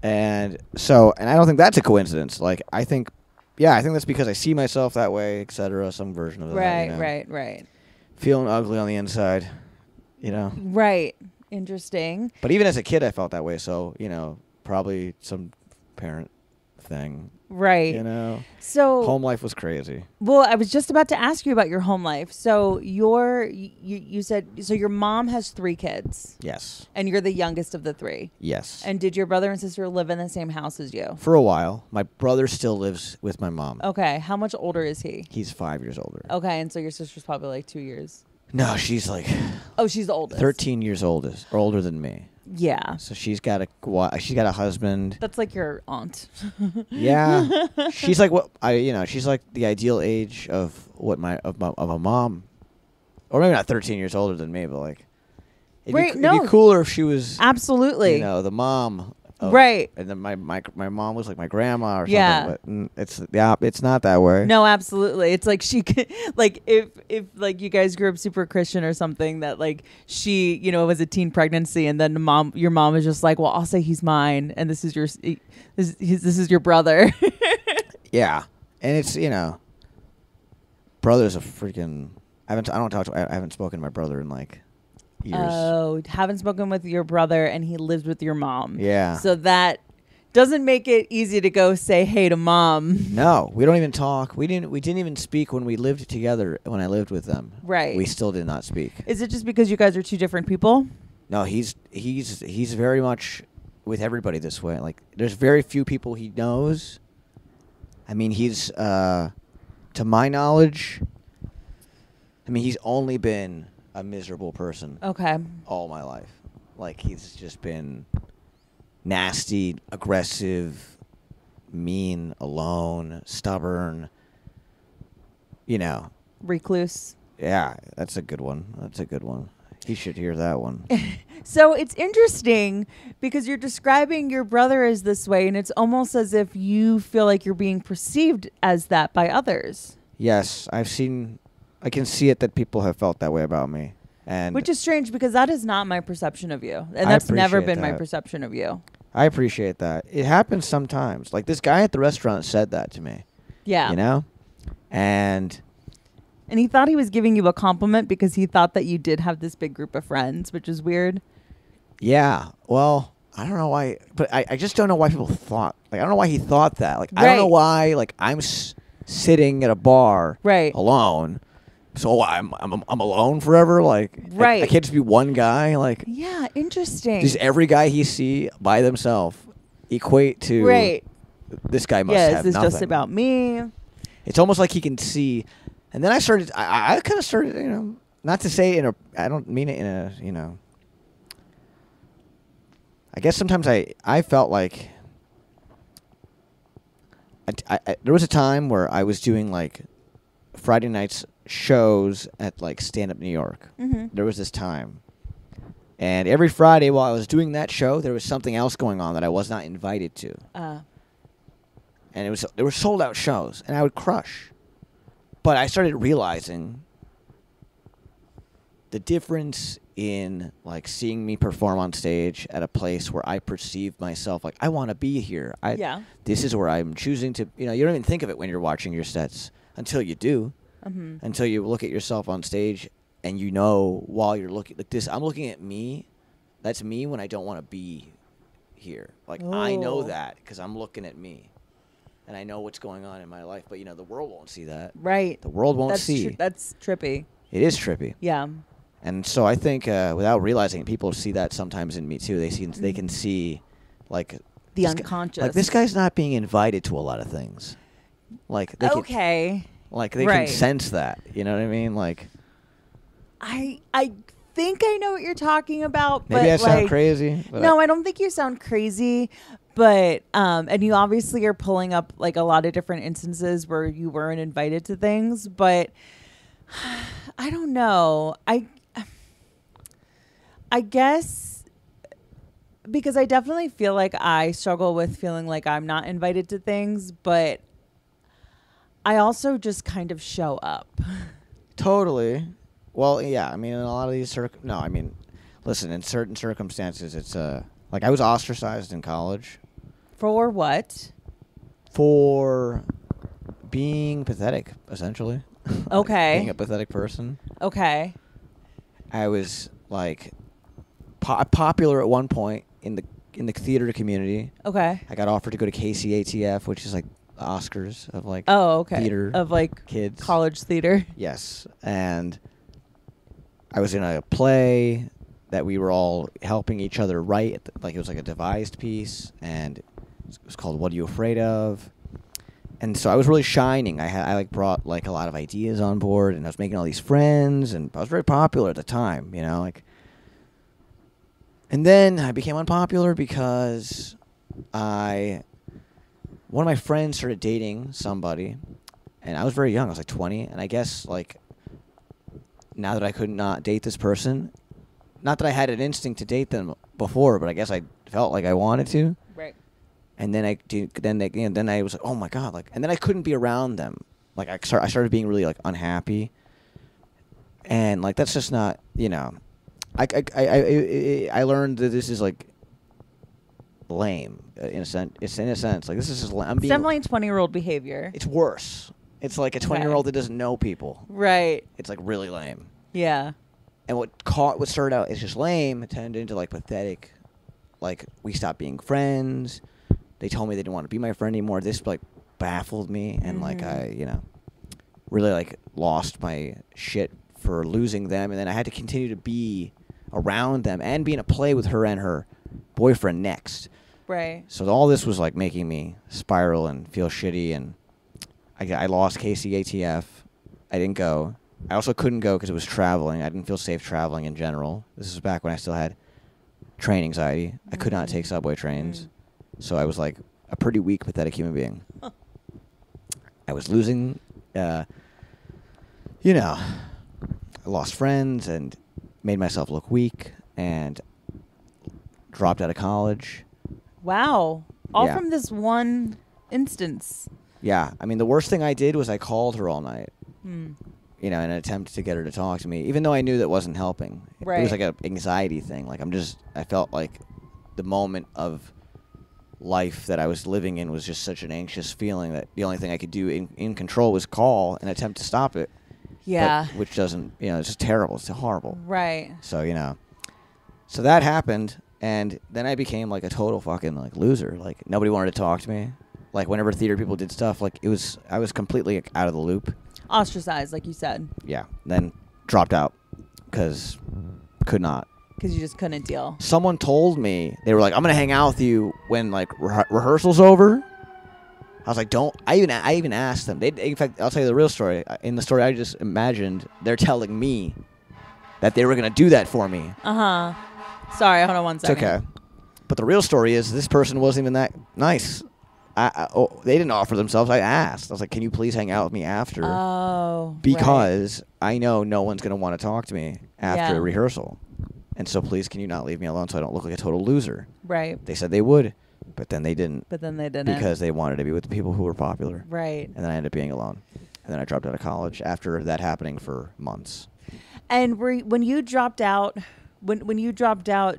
and I don't think that's a coincidence. Like I think that's because I see myself that way, etc. Some version of that. Right, you know? right. Feeling ugly on the inside, you know. Right. Interesting. But even as a kid, I felt that way. So, you know, probably some parent thing. Right. You know, So home life was crazy. Well, I was just about to ask you about your home life. So you said so your mom has 3 kids Yes. and you're the youngest of the 3. Yes. And did your brother and sister live in the same house as you? For a while, my brother still lives with my mom. Okay. How much older is he? He's 5 years older. Okay. And so your sister's probably like 2 years. No, she's like Oh, she's the oldest. 13 years older than me. Yeah. So she's got a husband. That's like your aunt. Yeah. She's like she's like the ideal age of a mom. Or maybe not 13 years older than me, but like it'd be cooler if she was Absolutely. you know, the mom. Right. And then my mom was like my grandma or something. Yeah. But it's not that way. No, absolutely. It's like she could, like if like you guys grew up super Christian or something, that like she, you know, was a teen pregnancy, and then your mom is just like, well, I'll say he's mine, and this is your brother. Yeah, and it's, you know, brother's a freaking. I haven't spoken to my brother in like years. Oh, haven't spoken with your brother, and he lives with your mom. Yeah. So that doesn't make it easy to go say hey to mom. No, we don't even talk. We didn't even speak when we lived together. When I lived with them, Right. We still did not speak. Is it just because you guys are 2 different people? No, he's very much with everybody this way. Like, there's very few people he knows. I mean, he's to my knowledge, he's only been a miserable person Okay. all my life. Like, he's just been nasty, aggressive, mean, alone, stubborn. You know. Recluse. Yeah, that's a good one. He should hear that one. So it's interesting because you're describing your brother as this way, and it's almost as if you feel like you're being perceived as that by others. Yes, I can see it that people have felt that way about me. And Which is strange because that is not my perception of you. And I that's never appreciate been my that. perception of you. I appreciate that. It happens sometimes. Like, this guy at the restaurant said that to me. Yeah. You know? And And he thought he was giving you a compliment because he thought that you did have this big group of friends, which is weird. yeah, well, I don't know why, but I just don't know why people thought, like, I don't know why he thought that. Like, I don't know Right. why, like, I'm sitting at a bar Right. alone. So I'm alone forever? Like, Right. I can't just be one guy? Like, Yeah, interesting. does every guy he see by themselves equate to Right. this guy must Yeah, have is this nothing? just about me? It's almost like he can see. And then I kind of started, you know, not to say I don't mean it in a, you know, I guess sometimes I felt like there was a time where I was doing like Friday nights shows at like Stand Up New York. Mm-hmm. There was this time. And every Friday while I was doing that show, there was something else going on that I was not invited to. And there were sold out shows, and I would crush. But I started realizing the difference in like seeing me perform on stage at a place where I perceive myself like I want to be here. Yeah. This is where I'm choosing to. You know, you don't even think of it when you're watching your sets until you do. Mm-hmm. Until you look at yourself on stage, and you know while you're looking like this, I'm looking at me. That's me when I don't want to be here. Like, I know Oh. that because I'm looking at me. and I know what's going on in my life, but the world won't see that. Right. The world won't see. That's trippy. It is trippy. Yeah. And so I think without realizing it, people see that sometimes in me too. They can see like The this unconscious. like this guy's not being invited to a lot of things. Like they Okay. can Right. sense that. You know what I mean? Like I think I know what you're talking about, maybe but I sound crazy. But No, I don't think you sound crazy, but and you obviously are pulling up like a lot of different instances where you weren't invited to things, but I don't know. I guess because I definitely feel like I struggle with feeling like I'm not invited to things, but I also just kind of show up. Totally. Well, yeah. I mean, in a lot of these listen. In certain circumstances, it's like I was ostracized in college For what? for being pathetic, essentially. Like, Okay. being a pathetic person. Okay. I was like popular at one point in the theater community. Okay. I got offered to go to KCATF, which is like the Oscars of like Oh, okay. theater Of like kids. college theater. Yes, and I was in a play that we were all helping each other write. Like it was like a devised piece, and it was called "What Are You Afraid Of?" And so I was really shining. I like brought like a lot of ideas on board, and I was making all these friends, and I was very popular at the time. Like. And then I became unpopular because one of my friends started dating somebody, and I was very young. I was like 20, and I guess like now that I could not date this person, not that I had an instinct to date them before, but I guess I felt like I wanted to. Right. And then then I was like, oh my god, like, and then I couldn't be around them. Like I started being really like unhappy, and like that's just not I learned that this is like lame in a sense. It's in a sense like this is just I'm being. Definitely 20-year-old behavior. It's worse. It's like a 20-year-old that doesn't know people. Right. It's like really lame. Yeah. And what started out as just lame turned into like pathetic. Like we stopped being friends. They told me they didn't want to be my friend anymore. This like baffled me, and like I really like lost my shit for losing them, and then I had to continue to be around them and be in a play with her and her boyfriend next. Right. So all this was like making me spiral and feel shitty, and I lost KCATF. I didn't go. I also couldn't go because it was traveling. I didn't feel safe traveling in general. This is back when I still had train anxiety. I could not take subway trains. So I was like a pretty weak, pathetic human being. I was losing, I lost friends and made myself look weak and dropped out of college. Wow. All Yeah. from this one instance. Yeah. I mean, the worst thing I did was I called her all night, Hmm. in an attempt to get her to talk to me, even though I knew that wasn't helping. It Right. was like an anxiety thing. Like I felt like the moment of life that I was living in was just such an anxious feeling that the only thing I could do in control was call and attempt to stop it. Yeah. Which doesn't, it's just terrible. It's horrible. Right. So, so that happened, and then I became like a total fucking like loser. Like nobody wanted to talk to me. Like whenever theater people did stuff, like I was completely out of the loop. Ostracized, like you said, Yeah. Then dropped out because could not. because you just couldn't deal. Someone told me, they were like, I'm going to hang out with you when like rehearsal's over. I was like, don't. I even asked them. In fact, I'll tell you the real story. In the story I just imagined, they're telling me that they were going to do that for me. Uh-huh. Sorry, hold on one It's second. okay. But the real story is this person wasn't even that nice. They didn't offer themselves. I asked. I was like, can you please hang out with me after? Oh. Because I know no one's going to want to talk to me after Yeah. rehearsal. And so please, can you not leave me alone so I don't look like a total loser? Right. They said they would, but then they didn't. But then they didn't. Because they wanted to be with the people who were popular. Right. And then I ended up being alone. And then I dropped out of college after that happening for months. And when you dropped out, when you dropped out,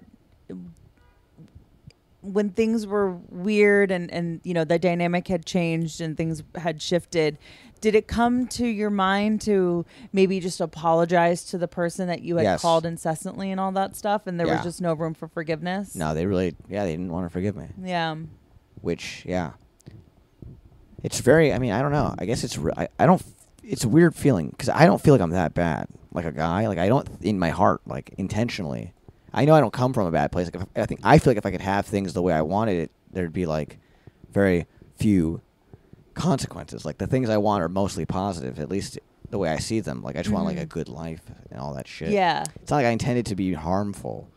when things were weird and the dynamic had changed and things had shifted, did it come to your mind to maybe just apologize to the person that you had Yes. called incessantly and all that stuff, and there Yeah. was just no room for forgiveness? No, they didn't want to forgive me. Yeah. Which, yeah. It's very. I mean, I don't know. I guess it's. I don't. It's a weird feeling because I don't feel like I'm that bad. Like a guy. Like I don't in my heart. Like intentionally. I know I don't come from a bad place. Like I feel like if I could have things the way I wanted it, there'd be like very few consequences. Like the things I want are mostly positive. At least the way I see them. Like I just want like a good life and all that shit. Yeah. It's not like I intended to be harmful,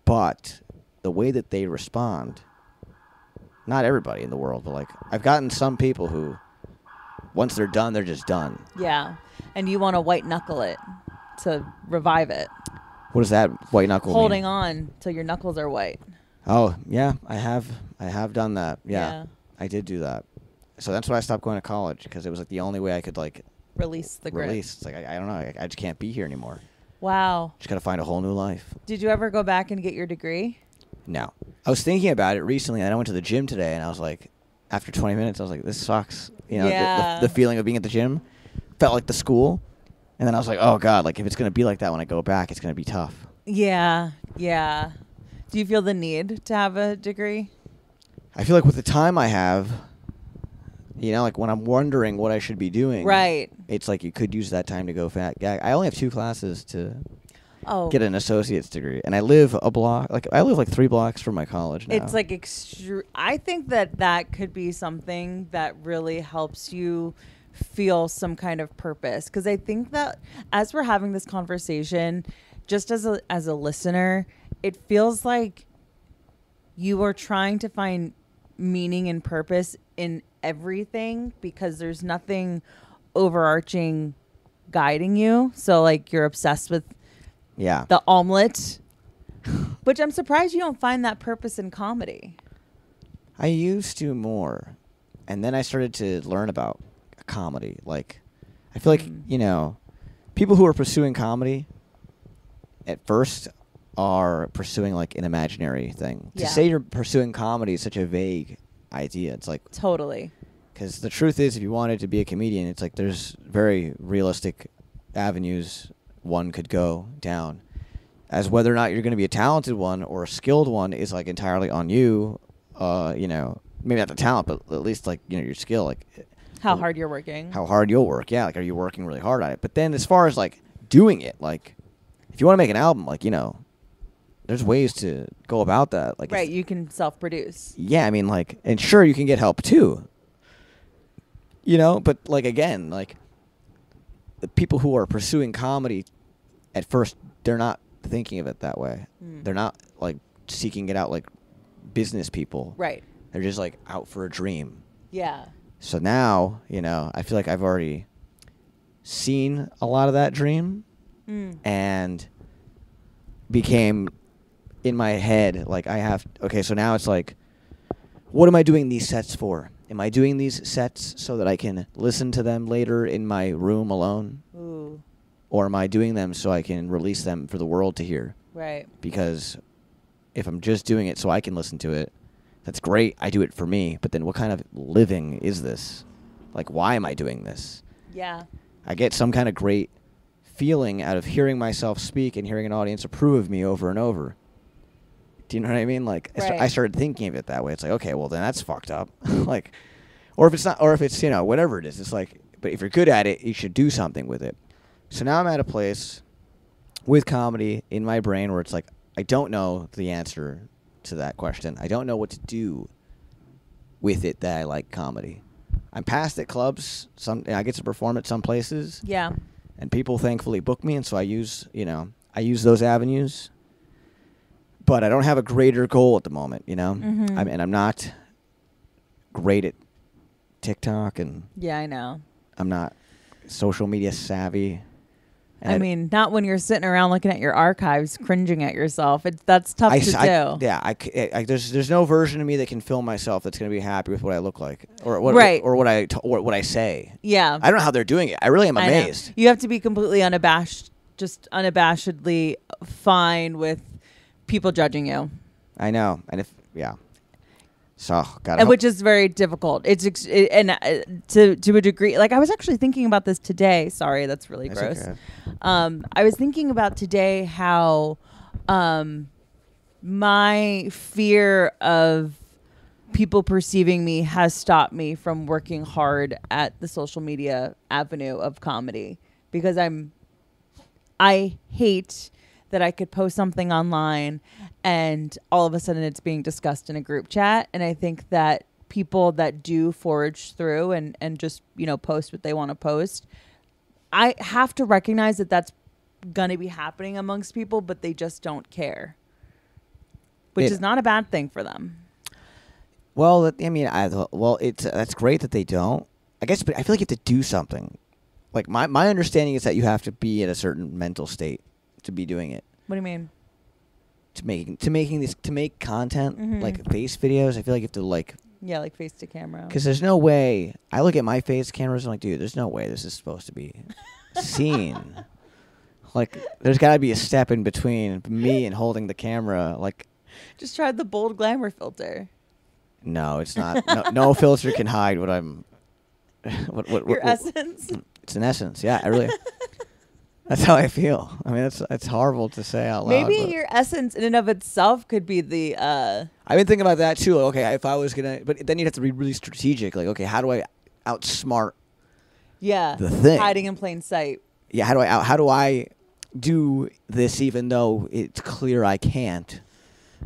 but the way that they respond. Not everybody in the world, but like I've gotten some people who, once they're done, they're just done. Yeah. And you want to white knuckle it to revive it. What does that white knuckle Holding mean? on till your knuckles are white. Oh yeah, I have done that. Yeah, Yeah. I did do that. So that's why I stopped going to college because it was like the only way I could like Release the grit. release. It's like I don't know, I just can't be here anymore. Wow. Just gotta find a whole new life. Did you ever go back and get your degree? No, I was thinking about it recently, and I went to the gym today, and I was like, after 20 minutes, I was like, this sucks. You know, Yeah. the feeling of being at the gym felt like the school, and then I was like, oh god, like if it's gonna be like that when I go back, it's gonna be tough. Yeah. Yeah. Do you feel the need to have a degree? I feel like with the time I have, you know, like when I'm wondering what I should be doing, Right. it's like you could use that time to go fat. Yeah, I only have 2 classes to Oh. get an associate's degree, and I live a block. Like I live like 3 blocks from my college now. It's like I think that could be something that really helps you feel some kind of purpose, because I think that as we're having this conversation, just as a listener, it feels like you are trying to find meaning and purpose in everything because there's nothing overarching guiding you. So like you're obsessed with yeah. the omelet, which I'm surprised you don't find that purpose in comedy. I used to more, and then I started to learn about comedy. Like, I feel like you know, people who are pursuing comedy at first are pursuing like an imaginary thing. Yeah. To say you're pursuing comedy is such a vague idea. It's like Totally. because the truth is, if you wanted to be a comedian, it's like there's very realistic avenues one could go down. As whether or not you're going to be a talented one or a skilled one is like entirely on you. You know, maybe not the talent, but at least like you know your skill, like How hard you're working. how hard you'll work. Yeah, like are you working really hard on it? But then as far as like doing it, like if you want to make an album, like you know, there's ways to go about that. Like Right, you can self-produce. yeah, I mean like, and sure you can get help too. You know, but like again, like the people who are pursuing comedy at first, they're not thinking of it that way. They're not like seeking it out like business people. Right. They're just like out for a dream. Yeah. So now, you know, I feel like I've already seen a lot of that dream and became in my head like I have okay, so now it's like what am I doing these sets for? Am I doing these sets so that I can listen to them later in my room alone? Ooh. Or am I doing them so I can release them for the world to hear? Right. Because if I'm just doing it so I can listen to it, that's great. I do it for me. But then what kind of living is this? Like, why am I doing this? Yeah. I get some kind of great feeling out of hearing myself speak and hearing an audience approve of me over and over. Do you know what I mean? Like, Right. I started thinking of it that way. It's like, okay, well, then that's fucked up. Like, or if it's not, or if it's, you know, whatever it is. It's like, but if you're good at it, you should do something with it. So now I'm at a place with comedy in my brain where it's like, I don't know the answer to that question. I don't know what to do with it that I like comedy. I'm past at clubs. I get to perform at some places. Yeah. And people thankfully book me, and so I use those avenues. But I don't have a greater goal at the moment, you know? Mhm. And I'm not great at TikTok, and Yeah, I know. I'm not social media savvy. And I mean, not when you're sitting around looking at your archives, cringing at yourself. That's tough to do. There's no version of me that can film myself that's going to be happy with what I look like or what Right. or what I say. Yeah. I don't know how they're doing it. I really am I know. amazed. You have to be completely unabashedly fine with people judging you. I know, and so God, And which is very difficult. To a degree. Like I was actually thinking about this today. Sorry, that's really That's gross. okay. I was thinking about today how my fear of people perceiving me has stopped me from working hard at the social media avenue of comedy, because I hate that I could post something online and all of a sudden it's being discussed in a group chat. And I think that people that do forage through and just, post what they want to post, I have to recognize that that's going to be happening amongst people, but they just don't care, which is not a bad thing for them. Well, I mean, that's great that they don't. I guess, but I feel like you have to do something. Like my understanding is that you have to be in a certain mental state to be doing it. What do you mean? To make content like face videos. I feel like you have to like. Yeah, like face to camera. Because there's no way. I look at my face cameras and I'm like, dude, there's no way this is supposed to be seen. Like, there's got to be a step in between me and holding the camera. Like, just try the bold glamour filter. No, it's not. No filter can hide what I'm. Your essence. It's an essence. Yeah, I really. That's how I feel. I mean, it's horrible to say out loud. Maybe your essence in and of itself could be the. I've been thinking about that too. Like, okay, if I was gonna, but then you'd have to be really strategic. Like, okay, how do I outsmart? Yeah. The thing hiding in plain sight. Yeah, how do I do this even though it's clear I can't?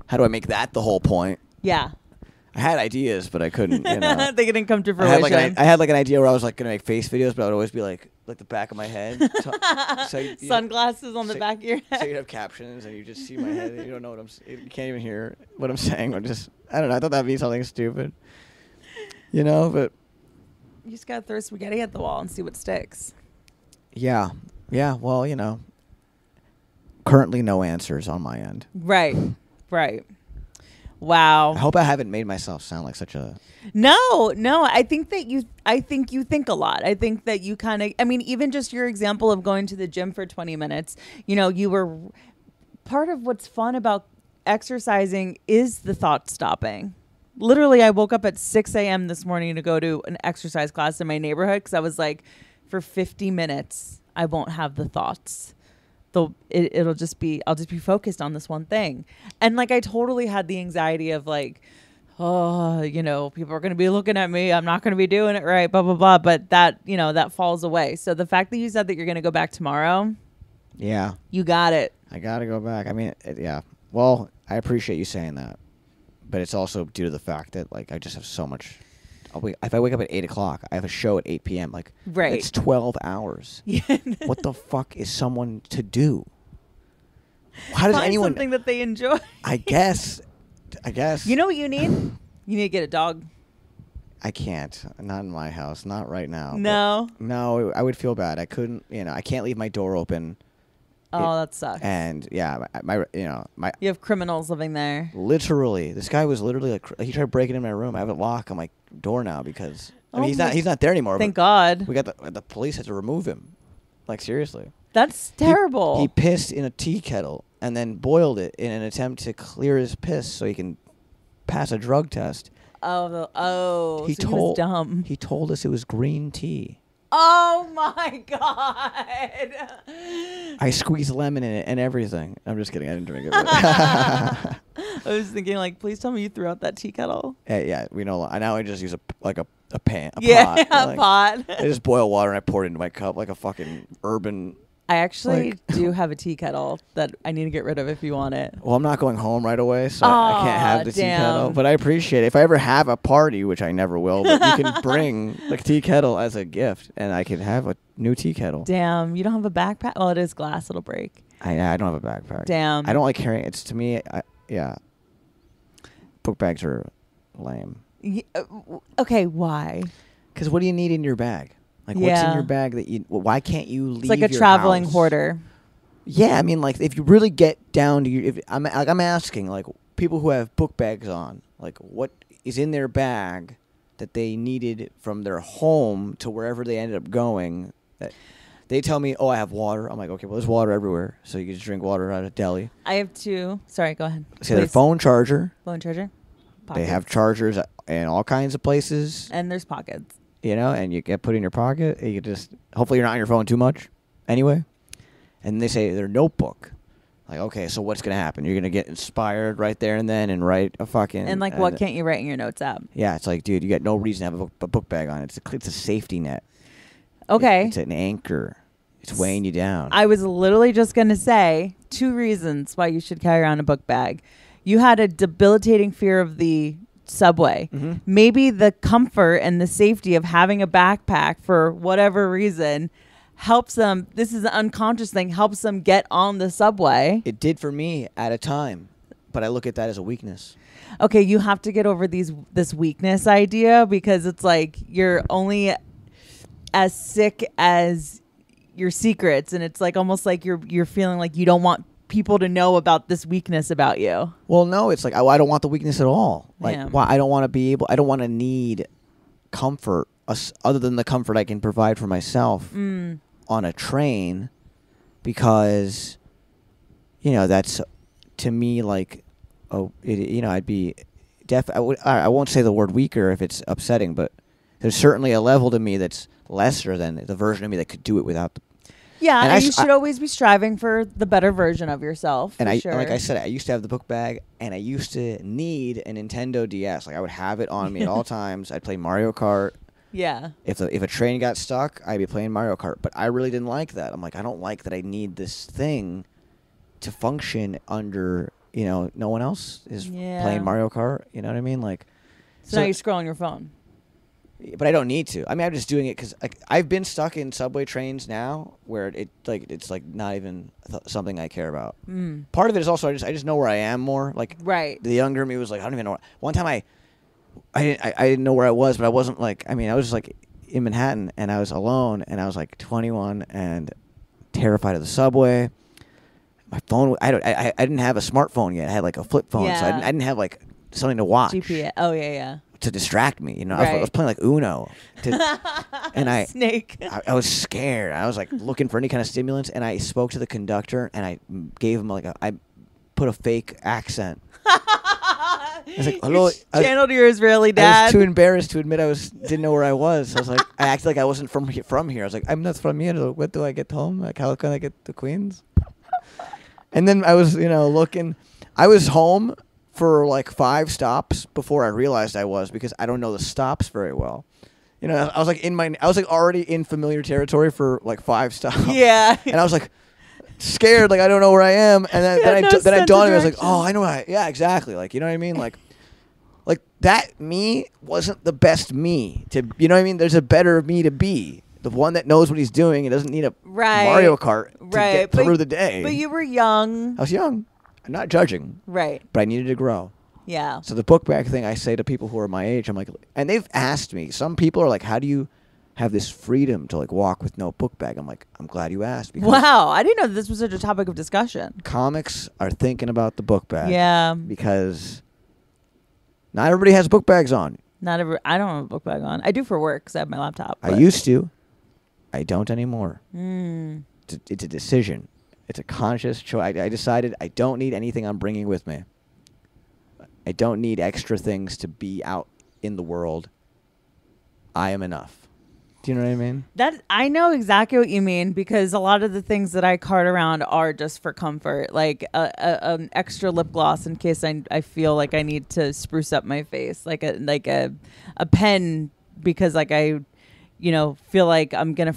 How do I make that the whole point? Yeah. I had ideas, but I couldn't. They didn't come to fruition. I had like an idea where I was like gonna make face videos, but I would always be like the back of my head. Sunglasses on the back of your head. So you'd have captions, and you just see my head. And you don't know what you can't even hear what I'm saying. I don't know. I thought that'd be something stupid. But you just gotta throw spaghetti at the wall and see what sticks. Yeah. Well, currently no answers on my end. Right. Wow. I hope I haven't made myself sound like such a. No. I think you think a lot. I think that you kind of, even just your example of going to the gym for 20 minutes, you were part of what's fun about exercising is the thought stopping. Literally, I woke up at 6 a.m. this morning to go to an exercise class in my neighborhood because I was like, for 50 minutes, I won't have the thoughts. It'll just be, I'll just be focused on this one thing. And like, I totally had the anxiety of like, oh, people are going to be looking at me. I'm not going to be doing it right, blah, blah, blah. But that, that falls away. So the fact that you said that you're going to go back tomorrow. Yeah. You got it. I got to go back. I mean, yeah. Well, I appreciate you saying that. But it's also due to the fact that like, I just have so much. If I wake up at 8 o'clock, I have a show at 8 p.m. Like, right. It's 12 hours. Yeah. What the fuck is someone to do? How does anyone? Something that they enjoy. I guess. You know what you need? You need to get a dog. I can't. Not in my house. Not right now. No. No, I would feel bad. I couldn't. I can't leave my door open. Oh, that sucks. And yeah, you have criminals living there. Literally, this guy was literally like he tried breaking in my room. I have a lock on my door now because he's not there anymore. Thank God. We got the police had to remove him. Like seriously. That's terrible. He pissed in a tea kettle and then boiled it in an attempt to clear his piss so he can pass a drug test. Oh, he was dumb. He told us it was green tea. Oh my God! I squeezed lemon in it and everything. I'm just kidding. I didn't drink it. I was thinking, like, please tell me you threw out that tea kettle. Yeah, we know. Now I just use a pan, pot. A pot. I just boil water and I pour it into my cup like a fucking urban. I actually do have a tea kettle that I need to get rid of if you want it. Well, I'm not going home right away, so I can't have the tea kettle. But I appreciate it. If I ever have a party, which I never will, but you can bring the tea kettle as a gift, and I can have a new tea kettle. Damn, you don't have a backpack? Well, it is glass. It'll break. I don't have a backpack. Damn. I don't like carrying. It's to me, book bags are lame. Okay, why? Because what do you need in your bag? Like, what's in your bag that you... Why can't you leave your house? It's like a traveling hoarder. Yeah, I mean, like, if you really get down to your... I'm asking, like, people who have book bags on, like, what is in their bag that they needed from their home to wherever they ended up going? That they tell me, I have water. I'm like, okay, well, there's water everywhere, so you can just drink water out of deli. I have two. Sorry, go ahead. Say their phone charger. Phone charger. Pockets. They have chargers in all kinds of places. And there's pockets. And you get put in your pocket. You just hopefully you're not on your phone too much, anyway. And they say their notebook, Like, okay, so what's gonna happen? You're gonna get inspired right there and then, and write a fucking And like, what can't you write in your notes app? Yeah, it's like, dude, you got no reason to have a book bag on. It's a safety net. Okay. It's an anchor. It's weighing you down. I was literally just going to say 2 reasons why you should carry around a book bag. You had a debilitating fear of the subway. Mm-hmm. Maybe the comfort and the safety of having a backpack for whatever reason helps them. This is an unconscious thing, helps them get on the subway. It did for me at a time, but I look at that as a weakness. Okay, you have to get over this weakness idea, because it's like you're only as sick as your secrets, and it's like almost like you're feeling like you don't want people to know about this weakness about you. Well, no, it's like I don't want the weakness at all. Like, Yeah. why I don't want to be able. I don't want to need comfort other than the comfort I can provide for myself on a train, because that's to me like I'd be I won't say the word weaker if it's upsetting, but there's certainly a level to me that's lesser than the version of me that could do it without the. Yeah, And and you should always be striving for the better version of yourself. And for I, sure. like I said, I used to have the book bag, and I used to need a Nintendo DS. Like, I would have it on me at all times. I'd play Mario Kart. Yeah. If a train got stuck, I'd be playing Mario Kart. But I really didn't like that. I'm like, I don't like that I need this thing to function under, no one else is Yeah. playing Mario Kart. You know what I mean? Like, So now you're scrolling your phone. but I don't need to. I mean, I'm just doing it because I've been stuck in subway trains now where it's like not even something I care about. Part of it is also I just know where I am more. Like, Right. the younger me was like, I don't even know. One time I didn't know where I was, but I wasn't like. I mean, I was just like in Manhattan, and I was alone, and I was like 21 and terrified of the subway. My phone. I didn't have a smartphone yet. I had like a flip phone, so Yeah. I didn't have like something to watch. GPS. Oh yeah, To distract me, I Right. was playing like Uno, and yeah. Snake. I was scared. I was like looking for any kind of stimulants, and I spoke to the conductor, and I gave him I put a fake accent. I was like, hello. Channel to your Israeli I dad. was too embarrassed to admit didn't know where I was. I was like, I acted like I wasn't from here. I was like, I'm not from here. What do I get home? Like, how can I get to Queens? And then I was, looking. I was home for like 5 stops before I realized I was, because I don't know the stops very well. I was like already in familiar territory for like 5 stops. Yeah. And I was like scared, like I don't know where I am. And then had no then I sense dawned on of me, I was like, direction. oh, I know yeah, exactly. Like, you know what I mean? Like that me wasn't the best me to, you know what I mean? There's a better me to be. The one that knows what he's doing and doesn't need a Right. Mario Kart to Right. get through the day. But you were young. I was young. I'm not judging, Right. but I needed to grow. Yeah. So the book bag thing, I say to people who are my age, I'm like, and they've asked me, some people are like, how do you have this freedom to like walk with no book bag? I'm like, I'm glad you asked, because Wow. I didn't know this was such a topic of discussion. comics are thinking about the book bag. Yeah. Because not everybody has book bags on. I don't have a book bag on. I do for work because I have my laptop. I but- used to. I don't anymore. Mm. It's a decision. It's a conscious choice. I decided I don't need anything I'm bringing with me. I don't need extra things to be out in the world. I am enough. Do you know what I mean? That I know exactly what you mean, because a lot of the things that I cart around are just for comfort, like an extra lip gloss in case I feel like I need to spruce up my face, like a pen, because like I feel like I'm gonna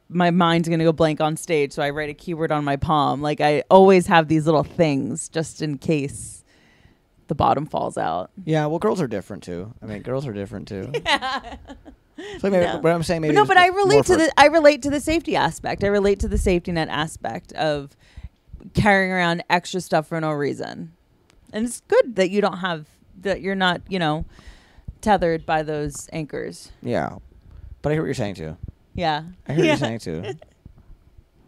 my mind's gonna go blank on stage, so I write a keyword on my palm. Like I always have these little things just in case the bottom falls out. Yeah, well, girls are different too. I mean, girls are different too. So maybe, No. what I'm saying, maybe. But no, it's but I more relate to for- I relate to the safety aspect. I relate to the safety net aspect of carrying around extra stuff for no reason. And it's good that you don't have that. You're not, tethered by those anchors. Yeah, but I hear what you're saying too. Yeah, I hear what Yeah. you're saying too.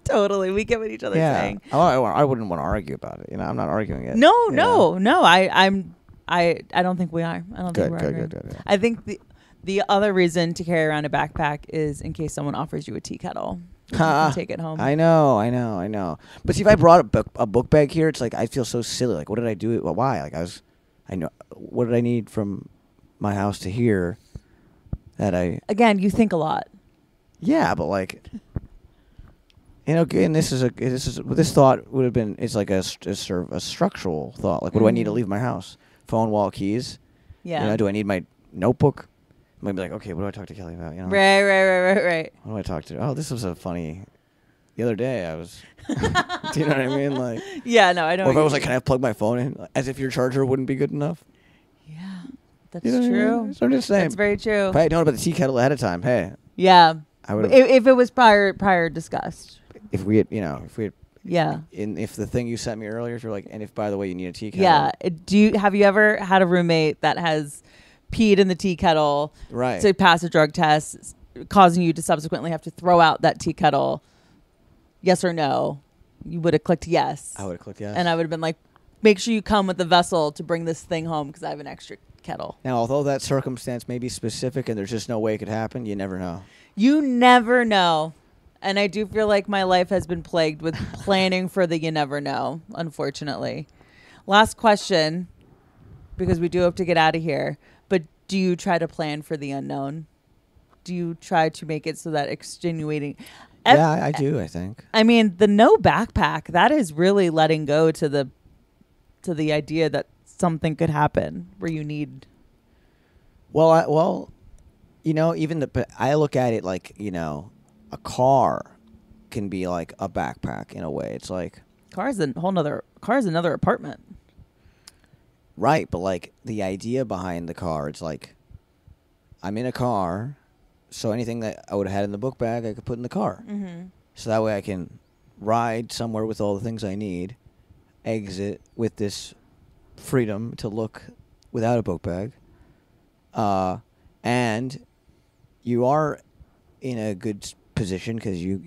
Totally, we get what each other's Yeah, saying. I wouldn't want to argue about it. I'm not arguing it. No, Yeah. no. I don't think we are. I don't Good, think we're good, arguing. good, good. I think the other reason to carry around a backpack is in case someone offers you a tea kettle. You can take it home. I know. But see, if I brought a book bag here, it's like I feel so silly. Like, what did I do? Well, why? Like, I know. What did I need from my house to here? That I. Again, you think a lot. Yeah, but like, You know, again, this thought would have been. It's like a sort of a structural thought. Like, what do I need to leave my house? Phone, wallet, keys. Yeah. You know, do I need my notebook? I might be like, okay, what do I talk to Kelly about? You know, Right. what do I talk to? Oh, this was a funny. The other day, I was. Do you know what I mean? Like, Yeah, no, I know. or if what I you was like, mean. can I plug my phone in? As if your charger wouldn't be good enough. Yeah, that's You know what I true. mean? So I'm just saying. That's very true. If I had known about the tea kettle ahead of time, hey, Yeah. I would have. If it was prior discussed. If we had, Yeah. if the thing you sent me earlier, if you're like, and if by the way you need a tea kettle, Yeah. Have you ever had a roommate that has peed in the tea kettle right? to pass a drug test, causing you to subsequently have to throw out that tea kettle? Yes or no? You would have clicked yes. I would have clicked yes. And I would have been like, make sure you come with the vessel to bring this thing home because I have an extra kettle. Now, although that circumstance may be specific and there's just no way it could happen, you never know. You never know. And I do feel like my life has been plagued with planning for the you never know, unfortunately. Last question, because we do have to get out of here. But do you try to plan for the unknown? Do you try to make it so that extenuating? Yeah, I do. I think. I mean, the no backpack, that is really letting go to the idea that something could happen where you need. Well, you know, but I look at it like, you know, a car can be like a backpack in a way. It's like Car's another apartment. right, but like the idea behind the car, it's like I'm in a car, so anything that I would have had in the book bag, I could put in the car. Mm-hmm. So that way I can ride somewhere with all the things I need, exit with this freedom to look without a book bag. And you are in a good position because you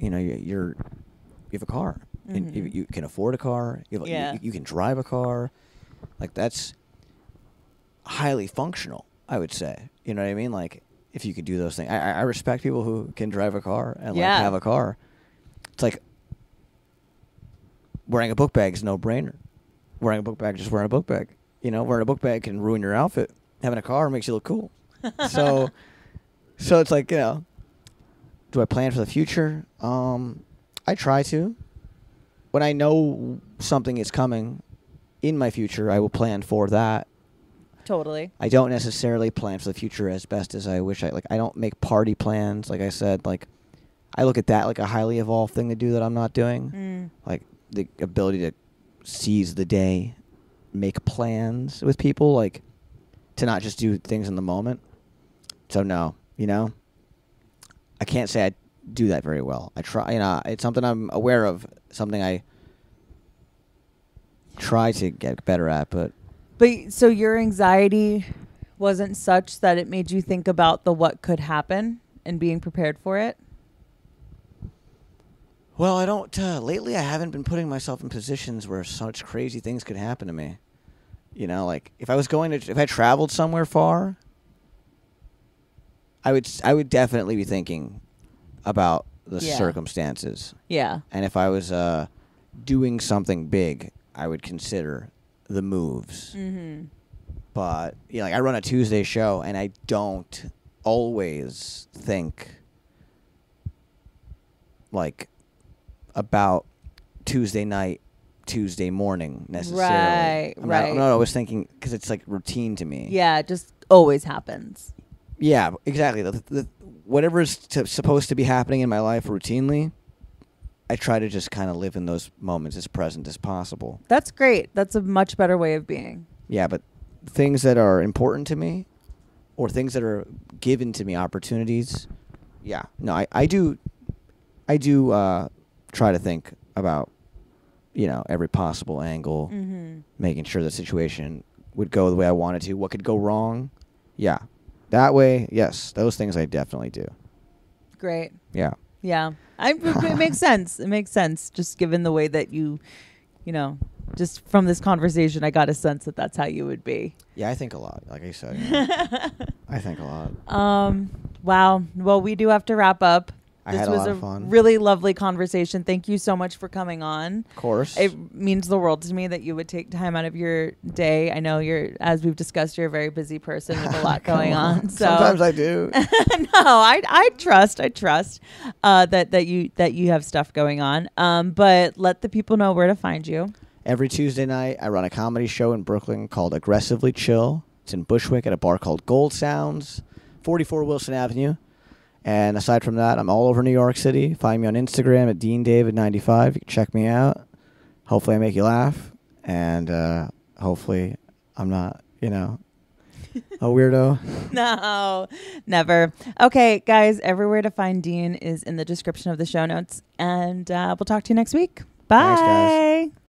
have a car. And you can afford a car. You can drive a car. Like, that's highly functional, I would say. You know what I mean? Like, if you could do those things. I respect people who can drive a car and like have a car. It's like wearing a book bag is no brainer. Wearing a book bag, just wearing a book bag. You know, wearing a book bag can ruin your outfit. Having a car makes you look cool. So it's like, you know, do I plan for the future? I try to. When I know something is coming in my future, I will plan for that. Totally. I don't necessarily plan for the future as best as I wish. I don't make party plans. Like I said, like I look at that like a highly evolved thing to do that I'm not doing. Like the ability to seize the day, make plans with people, like to not just do things in the moment. So no, you know, I can't say I do that very well. I try, you know, it's something I'm aware of, something I try to get better at, but so your anxiety wasn't such that it made you think about the what could happen and being prepared for it? well, I don't, lately I haven't been putting myself in positions where such crazy things could happen to me. You know, like if I traveled somewhere far, I would definitely be thinking about the circumstances. Yeah. And if I was doing something big, I would consider the moves. Mm-hmm. But you know, like I run a Tuesday show, and I don't always think like about Tuesday night, Tuesday morning necessarily. Right. I'm not always thinking because it's like routine to me. Yeah, it just always happens. Yeah, exactly. Whatever is supposed to be happening in my life routinely, I try to just kind of live in those moments as present as possible. That's great. That's a much better way of being. Yeah, but things that are important to me or things that are given to me, opportunities, yeah. No, I do try to think about, you know, every possible angle, making sure the situation would go the way I wanted to. What could go wrong? Yeah. That way, yes, those things I definitely do. Great. Yeah. Yeah. It makes sense. It makes sense. Just given the way that you know, just from this conversation, I got a sense that that's how you would be. Yeah, I think a lot. Like I said, you know, I think a lot. Wow. Well, we do have to wrap up. I This had a was lot a of fun. really lovely conversation. Thank you so much for coming on. Of course. It means the world to me that you would take time out of your day. I know as we've discussed, you're a very busy person with a lot going on. So Sometimes I do. no, I trust that you have stuff going on. But let the people know where to find you. Every Tuesday night, I run a comedy show in Brooklyn called Aggressively Chill. It's in Bushwick at a bar called Gold Sounds, 44 Wilson Avenue. And aside from that, I'm all over New York City. Find me on Instagram at DeanDavid95. You can check me out. Hopefully I make you laugh. And hopefully I'm not, a weirdo. No, never. Okay, guys, everywhere to find Dean is in the description of the show notes. And we'll talk to you next week. Bye. Thanks, guys.